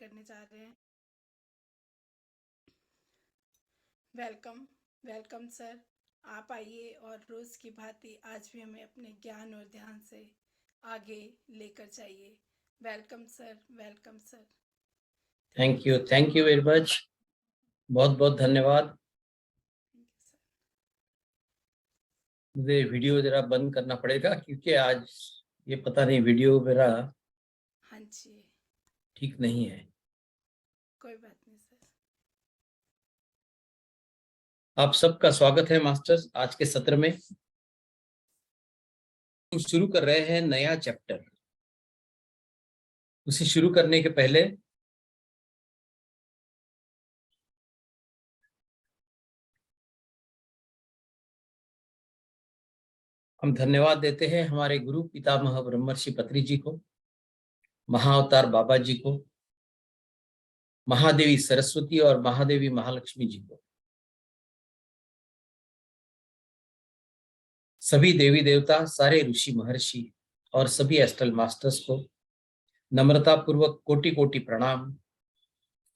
करने जा रहे हैं। वेलकम वेलकम सर, आप आइए और रोज़ की भांति आज भी हमें अपने ज्ञान और ध्यान से आगे लेकर जाइए। Welcome sir, welcome sir. Thank you very much. बहुत बहुत धन्यवाद। मुझे वीडियो जरा बंद करना पड़ेगा क्योंकि आज ये पता नहीं वीडियो मेरा हाँ जी, ठीक नहीं है। कोई बात नहीं सर। आप सबका स्वागत है मास्टर्स आज के सत्र में। हम शुरू कर रहे हैं नया चैप्टर। उसे शुरू करने के पहले हम धन्यवाद देते हैं हमारे गुरु पितामह ब्रह्मर्षि पत्री जी को, महाअवतार बाबा जी को, महादेवी सरस्वती और महादेवी महालक्ष्मी जी को, सभी देवी देवता, सारे ऋषि महर्षि और सभी एस्ट्रल मास्टर्स को नम्रता पूर्वक कोटि कोटि प्रणाम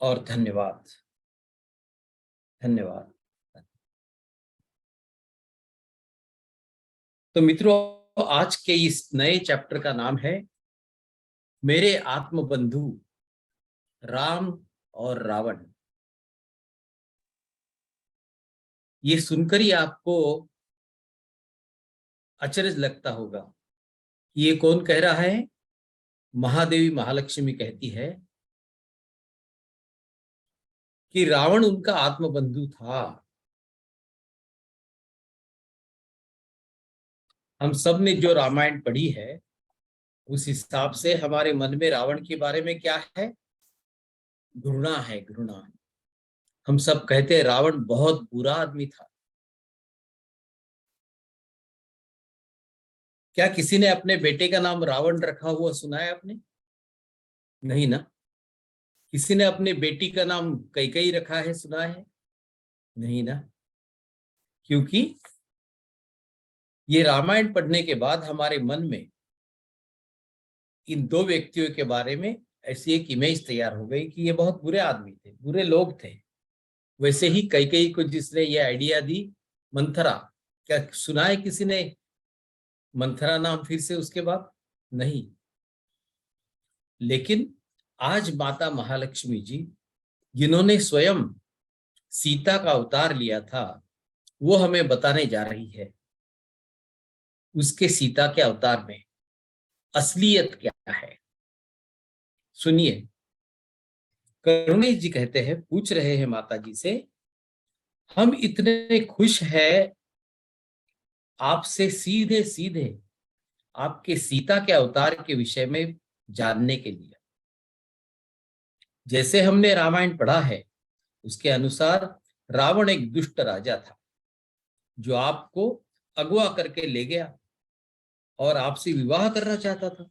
और धन्यवाद। धन्यवाद। तो मित्रों, आज के इस नए चैप्टर का नाम है मेरे आत्म बंधु राम और रावण। ये सुनकर ही आपको अचरज लगता होगा कि ये कौन कह रहा है। महादेवी महालक्ष्मी कहती है कि रावण उनका आत्म बंधु था। हम सब ने जो रामायण पढ़ी है उस हिसाब से हमारे मन में रावण के बारे में क्या है? घृणा है, घृणा। हम सब कहते हैं रावण बहुत बुरा आदमी था। क्या किसी ने अपने बेटे का नाम रावण रखा हुआ सुना है आपने? नहीं ना। किसी ने अपने बेटी का नाम कैकेयी रखा है, सुना है? नहीं ना। क्योंकि ये रामायण पढ़ने के बाद हमारे मन में इन दो व्यक्तियों के बारे में ऐसी एक इमेज तैयार हो गई कि ये बहुत बुरे आदमी थे, बुरे लोग थे। वैसे ही कैकेयी को जिसने ये आइडिया दी, मंथरा, क्या सुना है किसी ने मंथरा नाम फिर से उसके बाद? नहीं। लेकिन आज माता महालक्ष्मी जी, जिन्होंने स्वयं सीता का अवतार लिया था, वो हमें बताने जा रही है उसके सीता के अवतार में असलियत क्या है। सुनिए, करुणेश जी कहते हैं, पूछ रहे हैं माता जी से, हम इतने खुश हैं आपसे सीधे सीधे आपके सीता के अवतार के विषय में जानने के लिए। जैसे हमने रामायण पढ़ा है उसके अनुसार रावण एक दुष्ट राजा था जो आपको अगवा करके ले गया और आपसे विवाह करना चाहता था।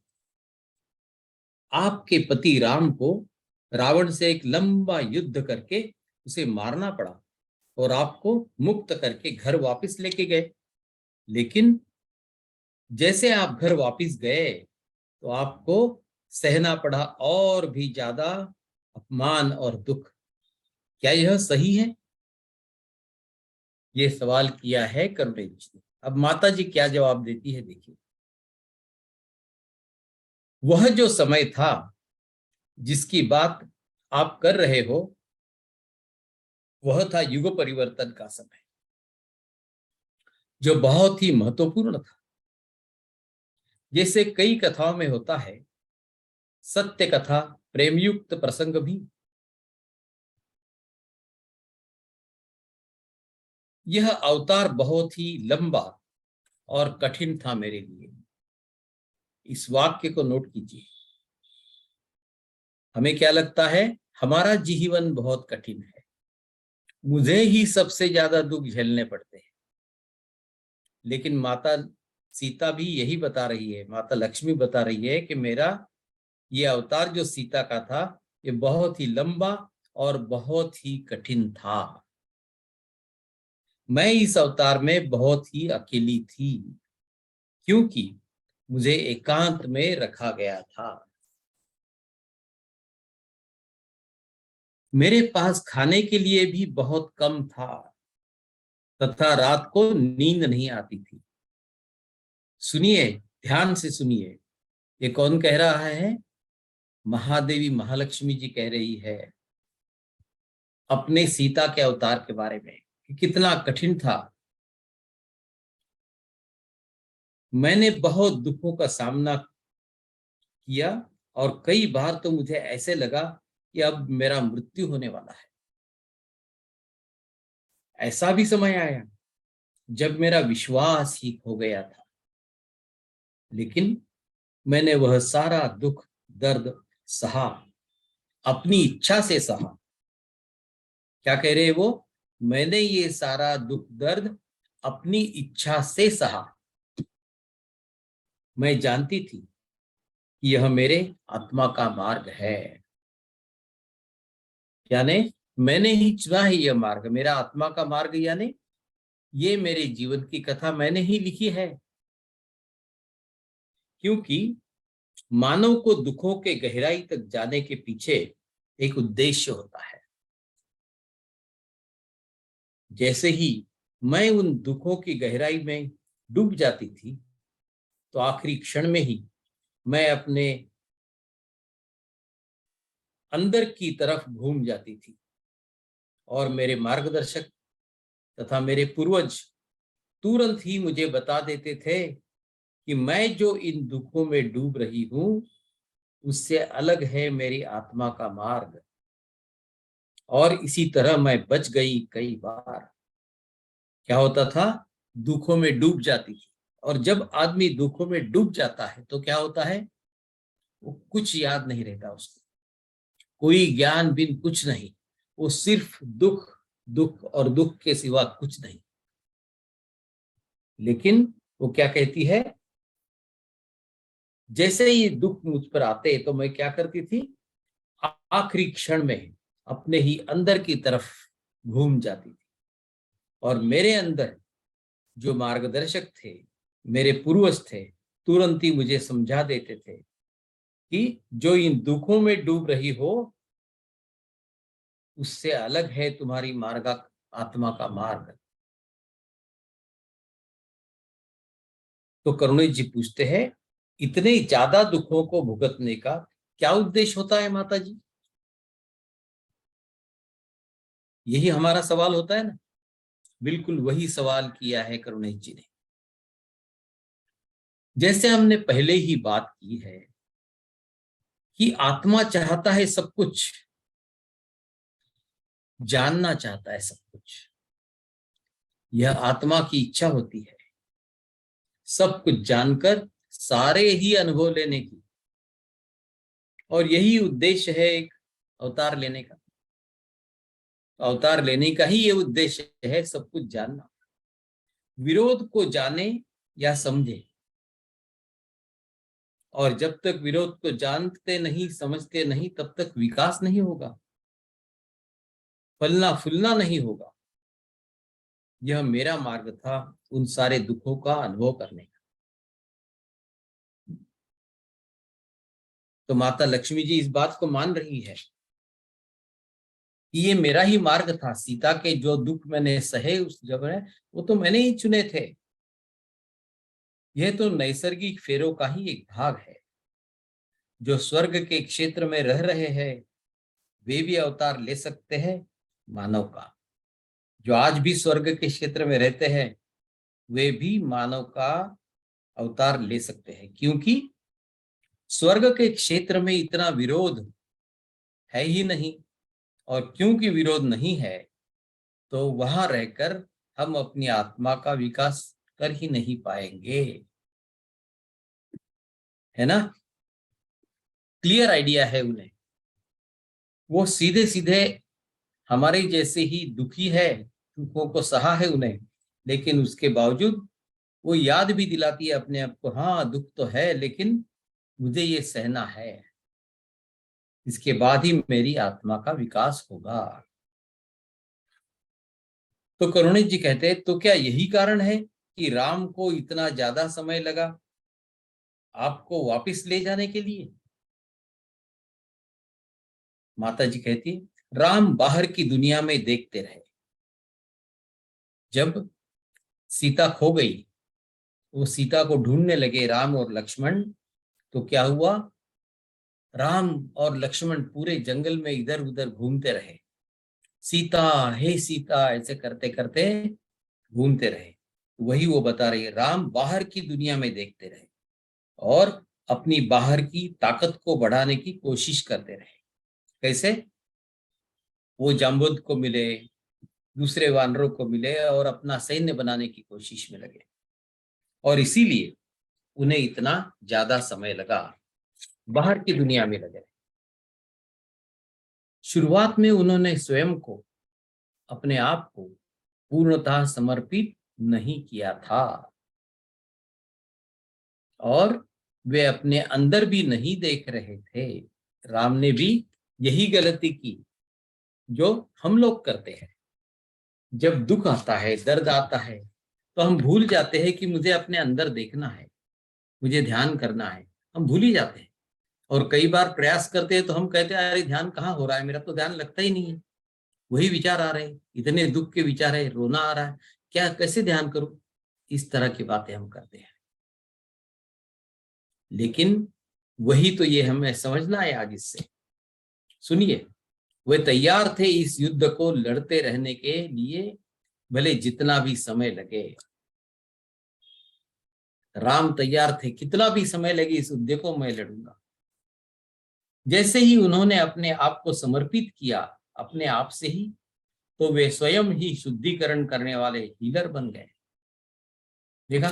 आपके पति राम को रावण से एक लंबा युद्ध करके उसे मारना पड़ा और आपको मुक्त करके घर वापस लेके गए। लेकिन जैसे आप घर वापस गए तो आपको सहना पड़ा और भी ज्यादा अपमान और दुख। क्या यह सही है? ये सवाल किया है करुणेश जी ने। अब माता जी क्या जवाब देती है, देखिए। वह जो समय था जिसकी बात आप कर रहे हो, वह था युग परिवर्तन का समय, जो बहुत ही महत्वपूर्ण था। जैसे कई कथाओं में होता है, सत्य कथा, प्रेमयुक्त प्रसंग भी। यह अवतार बहुत ही लंबा और कठिन था मेरे लिए। इस वाक्य को नोट कीजिए। हमें क्या लगता है? हमारा जीवन बहुत कठिन है, मुझे ही सबसे ज्यादा दुख झेलने पड़ते हैं। लेकिन माता सीता भी यही बता रही है, माता लक्ष्मी बता रही है कि मेरा ये अवतार जो सीता का था, ये बहुत ही लंबा और बहुत ही कठिन था। मैं इस अवतार में बहुत ही अकेली थी क्योंकि मुझे एकांत में रखा गया था। मेरे पास खाने के लिए भी बहुत कम था तथा रात को नींद नहीं आती थी। सुनिए, ध्यान से सुनिए, ये कौन कह रहा है? महादेवी महालक्ष्मी जी कह रही है अपने सीता के अवतार के बारे में कि कितना कठिन था। मैंने बहुत दुखों का सामना किया और कई बार तो मुझे ऐसे लगा कि अब मेरा मृत्यु होने वाला है। ऐसा भी समय आया जब मेरा विश्वास ही खो गया था, लेकिन मैंने वह सारा दुख दर्द सहा, अपनी इच्छा से सहा। क्या कह रहे हैं वो? मैंने ये सारा दुख दर्द अपनी इच्छा से सहा। मैं जानती थी कि यह मेरे आत्मा का मार्ग है, यानी मैंने ही चुना है यह मार्ग, मेरा आत्मा का मार्ग, यानी ये मेरे जीवन की कथा मैंने ही लिखी है। क्योंकि मानव को दुखों के गहराई तक जाने के पीछे एक उद्देश्य होता है। जैसे ही मैं उन दुखों की गहराई में डूब जाती थी तो आखिरी क्षण में ही मैं अपने अंदर की तरफ घूम जाती थी और मेरे मार्गदर्शक तथा मेरे पूर्वज तुरंत ही मुझे बता देते थे कि मैं जो इन दुखों में डूब रही हूं उससे अलग है मेरी आत्मा का मार्ग। और इसी तरह मैं बच गई कई बार। क्या होता था? दुखों में डूब जाती थी, और जब आदमी दुखों में डूब जाता है तो क्या होता है? वो कुछ याद नहीं रहता उसको, कोई ज्ञान बिन कुछ नहीं, वो सिर्फ दुख, दुख और दुख के सिवा कुछ नहीं। लेकिन वो क्या कहती है? जैसे ही दुख मुझ पर आते तो मैं क्या करती थी? आखिरी क्षण में अपने ही अंदर की तरफ घूम जाती थी और मेरे अंदर जो मार्गदर्शक थे, मेरे पूर्वज थे, तुरंत ही मुझे समझा देते थे कि जो इन दुखों में डूब रही हो उससे अलग है तुम्हारी मार्ग, आत्मा का मार्ग। तो करुणेश जी पूछते हैं, इतने ज्यादा दुखों को भुगतने का क्या उद्देश्य होता है माता जी? यही हमारा सवाल होता है ना। बिल्कुल वही सवाल किया है करुणेश जी ने। जैसे हमने पहले ही बात की है कि आत्मा चाहता है सब कुछ, जानना चाहता है सब कुछ, यह आत्मा की इच्छा होती है सब कुछ जानकर सारे ही अनुभव लेने की। और यही उद्देश्य है एक अवतार लेने का। अवतार लेने का ही ये उद्देश्य है, सब कुछ जानना। विरोध को जाने या समझे, और जब तक विरोध को जानते नहीं समझते नहीं तब तक विकास नहीं होगा, फलना फूलना नहीं होगा। यह मेरा मार्ग था उन सारे दुखों का अनुभव करने का। तो माता लक्ष्मी जी इस बात को मान रही है कि ये मेरा ही मार्ग था। सीता के जो दुख मैंने सहे उस जगह, वो तो मैंने ही चुने थे। यह तो नैसर्गिक फेरों का ही एक भाग है। जो स्वर्ग के क्षेत्र में रह रहे हैं वे भी अवतार ले सकते हैं मानव का। जो आज भी स्वर्ग के क्षेत्र में रहते हैं वे भी मानव का अवतार ले सकते हैं, क्योंकि स्वर्ग के क्षेत्र में इतना विरोध है ही नहीं। और क्योंकि विरोध नहीं है तो वहां रहकर हम अपनी आत्मा का विकास कर ही नहीं पाएंगे, है ना। क्लियर आइडिया है उन्हें। वो सीधे सीधे हमारे जैसे ही दुखी है, दुखों को सहा है उन्हें, लेकिन उसके बावजूद वो याद भी दिलाती है अपने आप को, हाँ दुख तो है लेकिन मुझे ये सहना है, इसके बाद ही मेरी आत्मा का विकास होगा। तो करुणेश जी कहते हैं, तो क्या यही कारण है कि राम को इतना ज्यादा समय लगा आपको वापस ले जाने के लिए? माता जी कहती है, राम बाहर की दुनिया में देखते रहे। जब सीता खो गई, वो सीता को ढूंढने लगे राम और लक्ष्मण, तो क्या हुआ, राम और लक्ष्मण पूरे जंगल में इधर उधर घूमते रहे। सीता, हे सीता, ऐसे करते करते घूमते रहे। वही वो बता रही है, राम बाहर की दुनिया में देखते रहे और अपनी बाहर की ताकत को बढ़ाने की कोशिश करते रहे। कैसे? वो जाम्बुद को मिले, दूसरे वानरों को मिले और अपना सैन्य बनाने की कोशिश में लगे, और इसीलिए उन्हें इतना ज्यादा समय लगा, बाहर की दुनिया में लगे। शुरुआत में उन्होंने स्वयं को, अपने आप को पूर्णतः समर्पित नहीं किया था, और वे अपने अंदर भी नहीं देख रहे थे। राम ने भी यही गलती की जो हम लोग करते हैं। जब दुख आता है, दर्द आता है, तो हम भूल जाते हैं कि मुझे अपने अंदर देखना है, मुझे ध्यान करना है। हम भूल ही जाते हैं, और कई बार प्रयास करते हैं तो हम कहते हैं, अरे ध्यान कहाँ हो रहा है, मेरा तो ध्यान लगता ही नहीं है, वही विचार आ रहे हैं, इतने दुख के विचार है, रोना आ रहा है, क्या कैसे ध्यान करूं। इस तरह की बातें हम करते हैं। लेकिन वही तो ये हमें समझना है आज इससे। सुनिए, वे तैयार थे इस युद्ध को लड़ते रहने के लिए, भले जितना भी समय लगे। राम तैयार थे, कितना भी समय लगे इस युद्ध को मैं लड़ूंगा। जैसे ही उन्होंने अपने आप को समर्पित किया अपने आप से ही, तो वे स्वयं ही शुद्धिकरण करने वाले हीलर बन गए। देखा?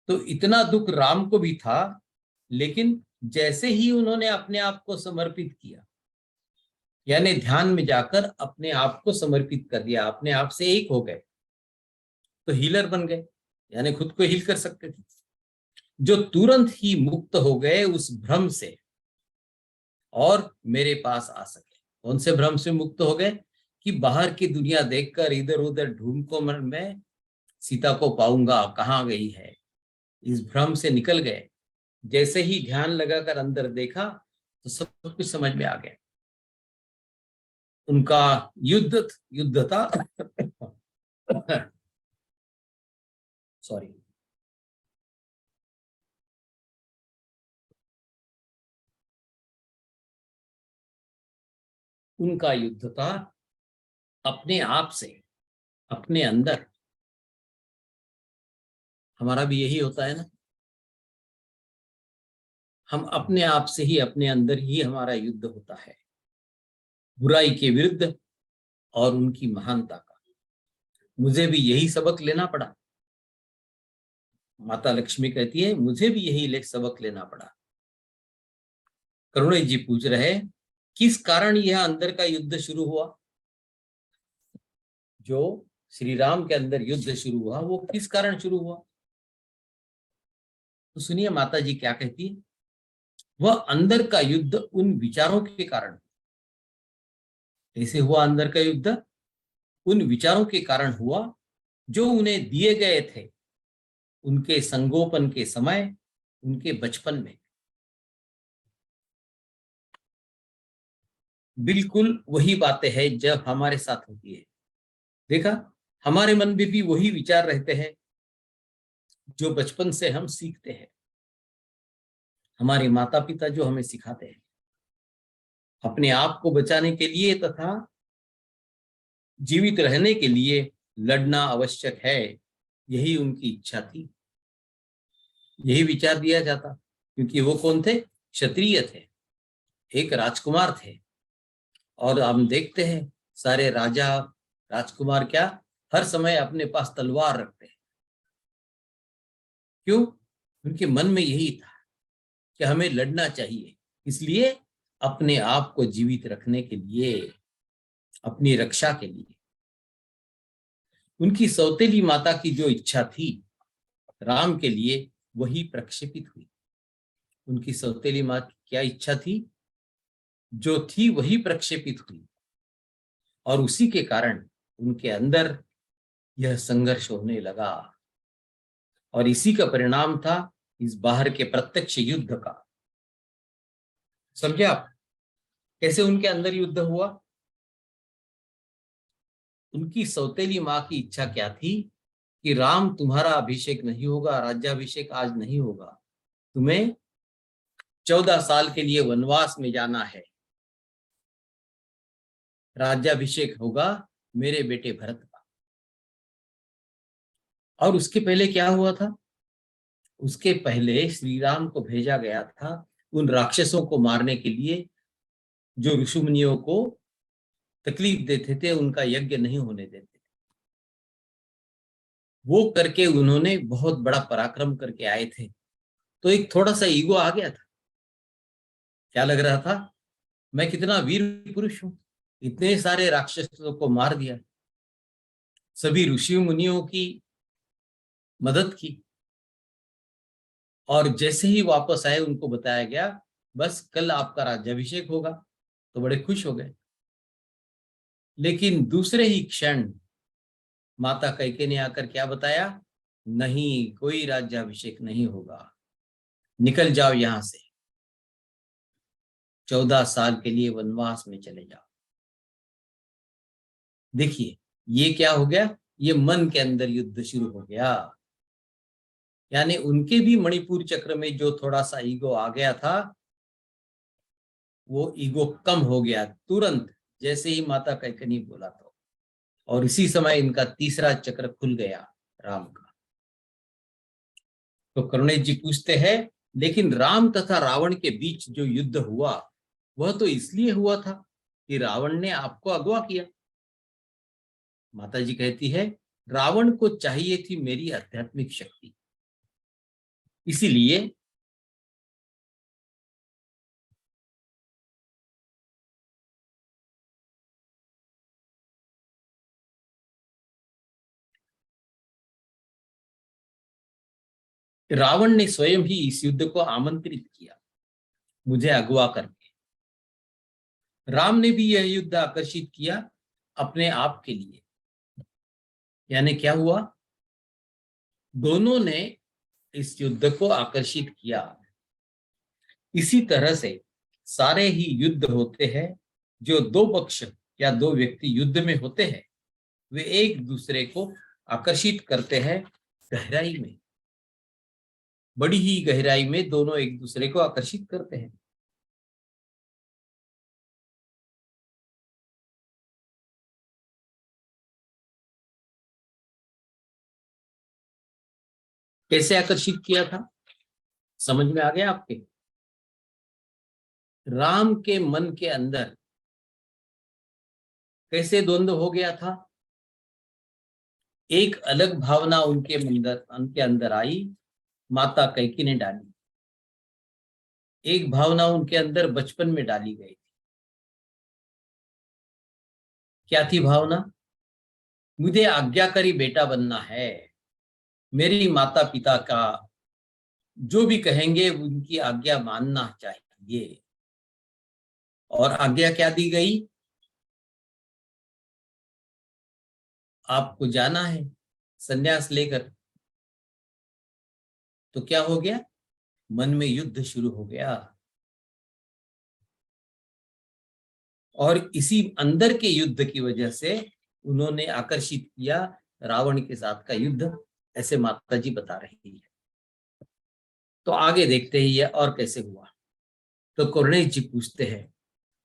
तो इतना दुख राम को भी था, लेकिन जैसे ही उन्होंने अपने आप को समर्पित किया, यानी ध्यान में जाकर अपने आप को समर्पित कर दिया, अपने आप से एक हो गए, तो हीलर बन गए, यानी खुद को हील कर सकते थे। जो तुरंत ही मुक्त हो गए उस भ्रम से और मेरे पास आ सके। कौन से भ्रम से मुक्त हो गए? कि बाहर की दुनिया देखकर इधर उधर ढूंढ को मैं सीता को पाऊंगा, कहाँ गई है, इस भ्रम से निकल गए। जैसे ही ध्यान लगाकर अंदर देखा तो सब कुछ समझ में आ गया। उनका युद्ध था सॉरी, उनका युद्ध था अपने आप से, अपने अंदर। हमारा भी यही होता है ना, हम अपने आप से ही, अपने अंदर ही हमारा युद्ध होता है, बुराई के विरुद्ध और उनकी महानता का। मुझे भी यही सबक लेना पड़ा। माता लक्ष्मी कहती है, मुझे भी यही सबक लेना पड़ा। करुणे जी पूछ रहे, किस कारण यह अंदर का युद्ध शुरू हुआ? जो श्री राम के अंदर युद्ध शुरू हुआ, वो किस कारण शुरू हुआ? तो सुनिए माता जी क्या कहती है। वह अंदर का युद्ध उन विचारों के कारण। कैसे हुआ अंदर का युद्ध? उन विचारों के कारण हुआ जो उन्हें दिए गए थे उनके संगोपन के समय, उनके बचपन में। बिल्कुल वही बातें हैं जब हमारे साथ होती है। देखा, हमारे मन में भी वही विचार रहते हैं जो बचपन से हम सीखते हैं, हमारे माता पिता जो हमें सिखाते हैं। अपने आप को बचाने के लिए तथा जीवित रहने के लिए लड़ना आवश्यक है, यही उनकी इच्छा थी, यही विचार दिया जाता। क्योंकि वो कौन थे? क्षत्रिय थे, एक राजकुमार थे। और हम देखते हैं सारे राजा राजकुमार क्या हर समय अपने पास तलवार रखते हैं। क्यों? उनके मन में यही था कि हमें लड़ना चाहिए, इसलिए अपने आप को जीवित रखने के लिए, अपनी रक्षा के लिए। उनकी सौतेली माता की जो इच्छा थी राम के लिए, वही प्रक्षेपित हुई। उनकी सौतेली माँ की क्या इच्छा थी? जो थी वही प्रक्षेपित हुई, और उसी के कारण उनके अंदर यह संघर्ष होने लगा। और इसी का परिणाम था इस बाहर के प्रत्यक्ष युद्ध का। समझे आप कैसे उनके अंदर युद्ध हुआ? उनकी सौतेली माँ की इच्छा क्या थी कि राम तुम्हारा अभिषेक नहीं होगा, राज्याभिषेक आज नहीं होगा, तुम्हें 14 साल के लिए वनवास में जाना है, राज्याभिषेक होगा मेरे बेटे भरत का। और उसके पहले क्या हुआ था? उसके पहले श्री राम को भेजा गया था उन राक्षसों को मारने के लिए जो ऋषि मुनियों को तकलीफ देते थे, उनका यज्ञ नहीं होने देते। वो करके उन्होंने बहुत बड़ा पराक्रम करके आए थे, तो एक थोड़ा सा ईगो आ गया था। क्या लग रहा था? मैं कितना वीर पुरुष हूं, इतने सारे राक्षसों को मार दिया, सभी ऋषि मुनियों की मदद की, और जैसे ही वापस आए उनको बताया गया बस कल आपका राज्याभिषेक होगा, तो बड़े खुश हो गए। लेकिन दूसरे ही क्षण माता कैकेयी ने आकर क्या बताया? नहीं, कोई राज्याभिषेक नहीं होगा, निकल जाओ यहां से, 14 साल के लिए वनवास में चले जाओ। देखिए ये क्या हो गया? ये मन के अंदर युद्ध शुरू हो गया। यानी उनके भी मणिपुर चक्र में जो थोड़ा सा ईगो आ गया था, वो ईगो कम हो गया तुरंत, जैसे ही माता कैकेयी ने बोला तो। और इसी समय इनका तीसरा चक्र खुल गया, राम का। तो करुणेश जी पूछते हैं, लेकिन राम तथा रावण के बीच जो युद्ध हुआ वह तो इसलिए हुआ था कि रावण ने आपको अगवा किया। माता जी कहती है, रावण को चाहिए थी मेरी आध्यात्मिक शक्ति, इसीलिए रावण ने स्वयं ही इस युद्ध को आमंत्रित किया, मुझे अगवा करके। राम ने भी यह युद्ध आकर्षित किया अपने आप के लिए। यानी क्या हुआ? दोनों ने इस युद्ध को आकर्षित किया। इसी तरह से सारे ही युद्ध होते हैं, जो दो पक्ष या दो व्यक्ति युद्ध में होते हैं, वे एक दूसरे को आकर्षित करते हैं गहराई में, बड़ी ही गहराई में दोनों एक दूसरे को आकर्षित करते हैं। कैसे आकर्षित किया था, समझ में आ गया आपके? राम के मन के अंदर कैसे द्वंद्व हो गया था? एक अलग भावना उनके अंदर आई, माता कैकेयी ने डाली। एक भावना उनके अंदर बचपन में डाली गई थी। क्या थी भावना? मुझे आज्ञाकारी बेटा बनना है, मेरी माता पिता का जो भी कहेंगे उनकी आज्ञा मानना चाहिए। और आज्ञा क्या दी गई? आपको जाना है संन्यास लेकर। तो क्या हो गया? मन में युद्ध शुरू हो गया। और इसी अंदर के युद्ध की वजह से उन्होंने आकर्षित किया रावण के साथ का युद्ध, ऐसे माता जी बता रही है। तो आगे देखते हैं ये और कैसे हुआ। तो करुणेश जी पूछते हैं,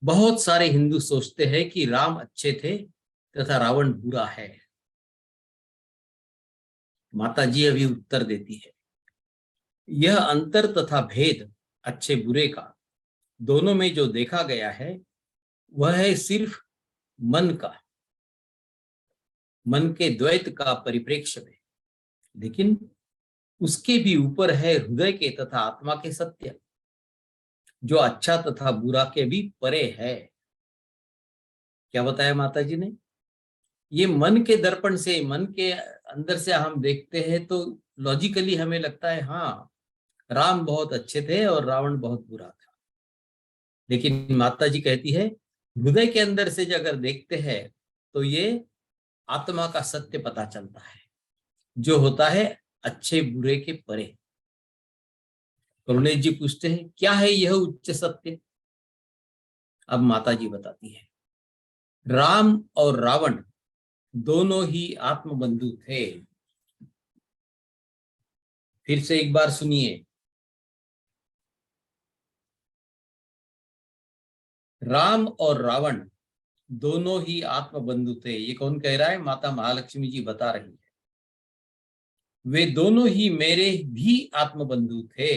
बहुत सारे हिंदू सोचते हैं कि राम अच्छे थे तथा रावण बुरा है। माता जी अभी उत्तर देती है, यह अंतर तथा भेद अच्छे बुरे का दोनों में जो देखा गया है वह है सिर्फ मन का, मन के द्वैत का परिप्रेक्ष्य में। लेकिन उसके भी ऊपर है हृदय के तथा आत्मा के सत्य, जो अच्छा तथा बुरा के भी परे है। क्या बताया माता जी ने? ये मन के दर्पण से, मन के अंदर से हम देखते हैं तो लॉजिकली हमें लगता है हाँ, राम बहुत अच्छे थे और रावण बहुत बुरा था। लेकिन माता जी कहती है, हृदय के अंदर से जो अगर देखते हैं तो ये आत्मा का सत्य पता चलता है, जो होता है अच्छे बुरे के परे। करुणेश जी पूछते हैं, क्या है यह उच्च सत्य? अब माता जी बताती है, राम और रावण दोनों ही आत्मबंधु थे। फिर से एक बार सुनिए, राम और रावण दोनों ही आत्मबंधु थे। ये कौन कह रहा है? माता महालक्ष्मी जी बता रही है। वे दोनों ही मेरे भी आत्मबंधु थे।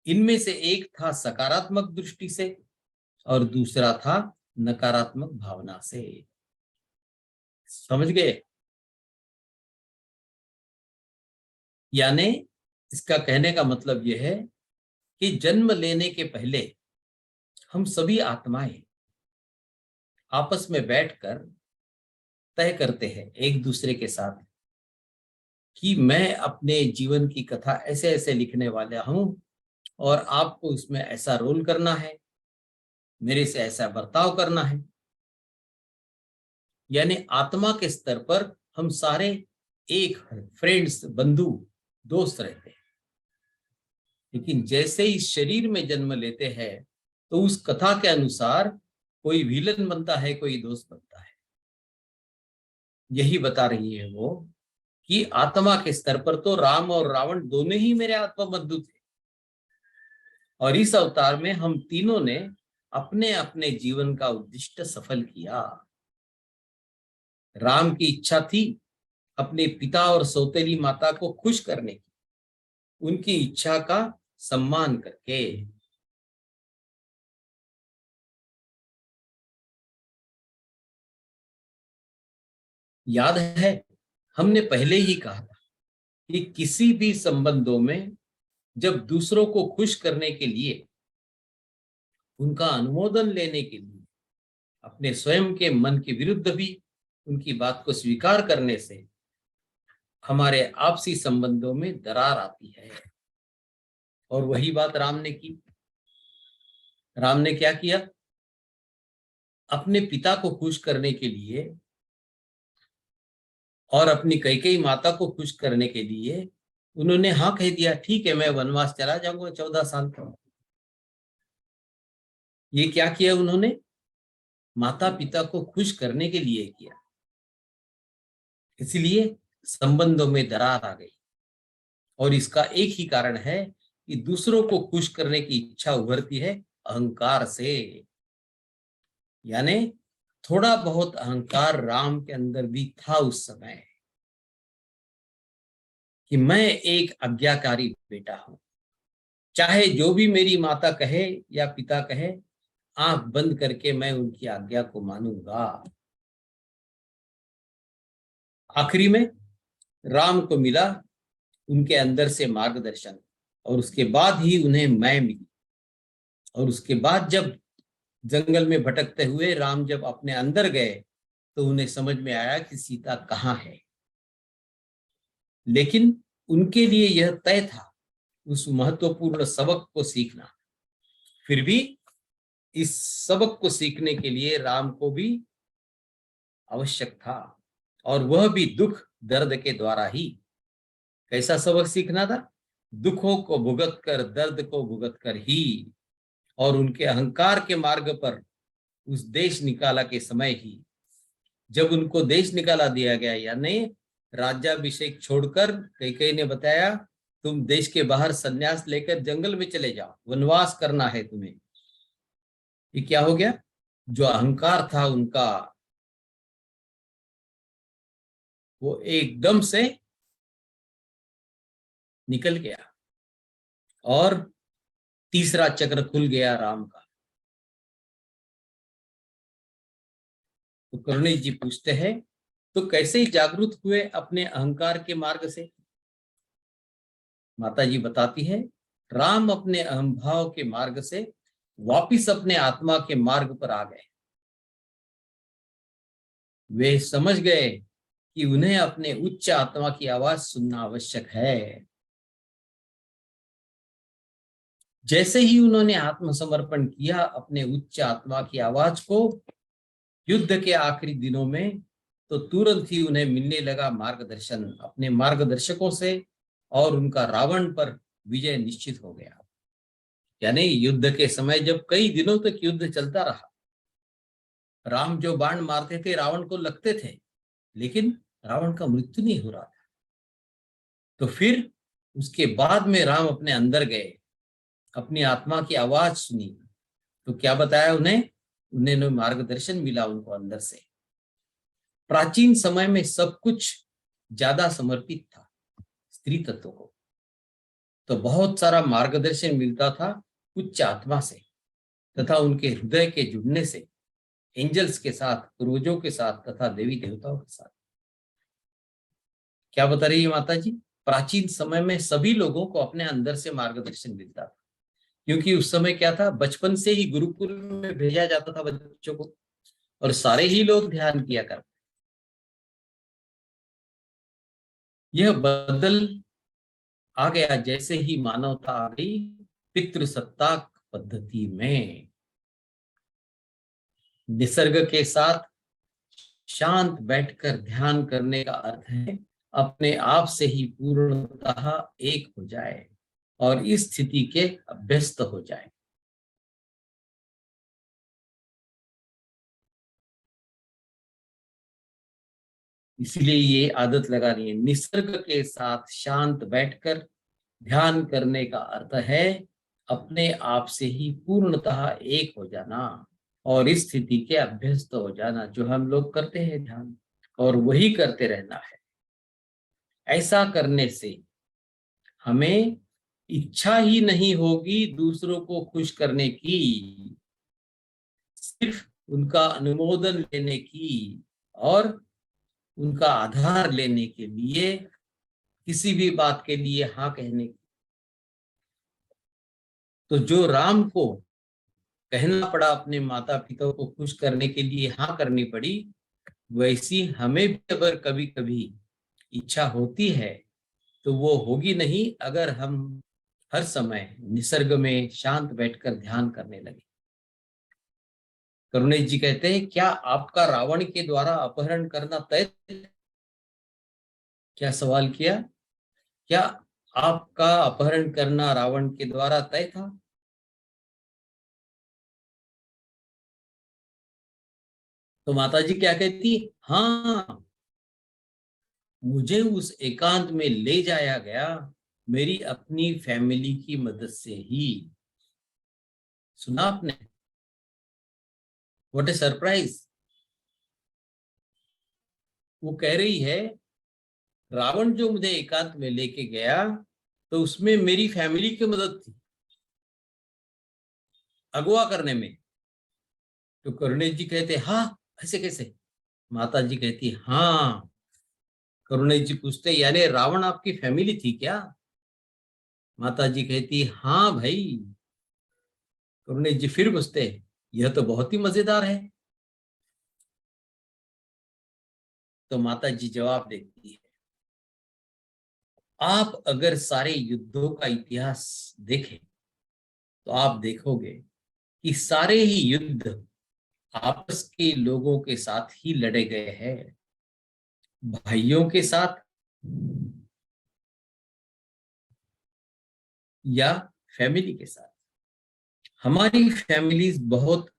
इनमें से एक था सकारात्मक दृष्टि से और दूसरा था नकारात्मक भावना से। समझ गए? यानी इसका कहने का मतलब यह है कि जन्म लेने के पहले हम सभी आत्माएं आपस में बैठकर तय करते हैं एक दूसरे के साथ कि मैं अपने जीवन की कथा ऐसे ऐसे लिखने वाला हूं और आपको इसमें ऐसा रोल करना है, मेरे से ऐसा बर्ताव करना है। यानी आत्मा के स्तर पर हम सारे एक फ्रेंड्स, बंधु, दोस्त रहते हैं। लेकिन जैसे ही शरीर में जन्म लेते हैं तो उस कथा के अनुसार कोई विलन बनता है, कोई दोस्त बनता है। यही बता रही है वो कि आत्मा के स्तर पर तो राम और रावण दोनों ही मेरे आत्मा बंधु थे और इस अवतार में हम तीनों ने अपने अपने जीवन का उद्दिष्ट सफल किया। राम की इच्छा थी अपने पिता और सौतेली माता को खुश करने की, उनकी इच्छा का सम्मान करके। याद है हमने पहले ही कहा था कि किसी भी संबंधों में जब दूसरों को खुश करने के लिए, उनका अनुमोदन लेने के लिए, अपने स्वयं के मन के विरुद्ध भी उनकी बात को स्वीकार करने से हमारे आपसी संबंधों में दरार आती है। और वही बात राम ने की। राम ने क्या किया? अपने पिता को खुश करने के लिए और अपनी कैकेयी माता को खुश करने के लिए उन्होंने हाँ कह दिया, ठीक है मैं वनवास चला जाऊंगा 14 साल तक। ये क्या किया उन्होंने? माता पिता को खुश करने के लिए किया। इसलिए संबंधों में दरार आ गई और इसका एक ही कारण है कि दूसरों को खुश करने की इच्छा उभरती है अहंकार से। यानी थोड़ा बहुत अहंकार राम के अंदर भी था उस समय कि मैं एक आज्ञाकारी बेटा हूं, चाहे जो भी मेरी माता कहे या पिता कहे, आंख बंद करके मैं उनकी आज्ञा को मानूंगा। आखिरी में राम को मिला उनके अंदर से मार्गदर्शन और उसके बाद ही उन्हें मैं मिली। और उसके बाद जब जंगल में भटकते हुए राम जब अपने अंदर गए तो उन्हें समझ में आया कि सीता कहाँ है। लेकिन उनके लिए यह तय था उस महत्वपूर्ण सबक को सीखना। फिर भी इस सबक को सीखने के लिए राम को भी आवश्यक था और वह भी दुख दर्द के द्वारा ही। कैसा सबक सीखना था? दुखों को भुगत कर, दर्द को भुगत कर ही। और उनके अहंकार के मार्ग पर उस देश निकाला के समय ही जब उनको देश निकाला दिया गया, यानी राज्याभिषेक छोड़कर कैकेयी ने बताया तुम देश के बाहर संन्यास लेकर जंगल में चले जाओ, वनवास करना है तुम्हें। ये क्या हो गया? जो अहंकार था उनका वो एकदम से निकल गया और तीसरा चक्र खुल गया राम का। तो करुणी जी पूछते हैं तो कैसे जागरूक हुए अपने अहंकार के मार्ग से? माता जी बताती है राम अपने अहंभाव के मार्ग से वापिस अपने आत्मा के मार्ग पर आ गए। वे समझ गए कि उन्हें अपने उच्च आत्मा की आवाज सुनना आवश्यक है। जैसे ही उन्होंने आत्मसमर्पण किया अपने उच्च आत्मा की आवाज को युद्ध के आखिरी दिनों में, तो तुरंत ही उन्हें मिलने लगा मार्गदर्शन अपने मार्गदर्शकों से और उनका रावण पर विजय निश्चित हो गया। यानी युद्ध के समय जब कई दिनों तक युद्ध चलता रहा राम जो बाण मारते थे रावण को लगते थे, लेकिन रावण का मृत्यु नहीं हो रहा था। तो फिर उसके बाद में राम अपने अंदर गए, अपनी आत्मा की आवाज सुनी, तो क्या बताया उन्हें? उन्हें मार्गदर्शन मिला उनको अंदर से। प्राचीन समय में सब कुछ ज्यादा समर्पित था स्त्री तत्व को, तो बहुत सारा मार्गदर्शन मिलता था उच्च आत्मा से तथा उनके हृदय के जुड़ने से, एंजल्स के साथ, पूर्वजों के साथ तथा देवी देवताओं के साथ। क्या बता रही है माता जी? प्राचीन समय में सभी लोगों को अपने अंदर से मार्गदर्शन मिलता था, क्योंकि उस समय क्या था, बचपन से ही गुरुकुल में भेजा जाता था बच्चों को, और सारे ही लोग ध्यान किया करते। यह बदल आ गया जैसे ही मानवता आ गई पितृसत्ताक पद्धति में। निसर्ग के साथ शांत बैठकर ध्यान करने का अर्थ है अपने आप से ही पूर्णतः एक हो जाए और इस स्थिति के अभ्यस्त हो जाए। इसलिए ये आदत लगानी है। निसर्ग के साथ शांत बैठकर ध्यान करने का अर्थ है अपने आप से ही पूर्णतः एक हो जाना और इस स्थिति के अभ्यस्त हो जाना, जो हम लोग करते हैं ध्यान, और वही करते रहना है। ऐसा करने से हमें इच्छा ही नहीं होगी दूसरों को खुश करने की, सिर्फ उनका अनुमोदन लेने की और उनका आधार लेने के लिए, किसी भी बात के लिए हाँ कहने की। तो जो राम को कहना पड़ा अपने माता पिता को खुश करने के लिए हाँ करनी पड़ी, वैसी हमें भी अगर कभी कभी इच्छा होती है तो वो होगी नहीं अगर हम हर समय निसर्ग में शांत बैठकर ध्यान करने लगे। करुणेश जी कहते हैं, क्या आपका रावण के द्वारा अपहरण करना तय? क्या सवाल किया? क्या आपका अपहरण करना रावण के द्वारा तय था? तो माता जी क्या कहती? हाँ, मुझे उस एकांत में ले जाया गया मेरी अपनी फैमिली की मदद से ही। सुना आपने? What A surprise. वो कह रही है रावण जो मुझे एकांत में लेके गया तो उसमें मेरी फैमिली की मदद थी अगवा करने में। तो करुणेश जी कहते हाँ, ऐसे कैसे? माता जी कहती हाँ। करुणेश जी पूछते यानी रावण आपकी फैमिली थी क्या? माता जी कहती हाँ भाई। करुणेश जी फिर पूछते यह तो बहुत ही मजेदार है। तो माता जी जवाब देती है, आप अगर सारे युद्धों का इतिहास देखें तो आप देखोगे कि सारे ही युद्ध आपस के लोगों के साथ ही लड़े गए हैं, भाइयों के साथ या फैमिली के साथ। हमारी फैमिलीज बहुत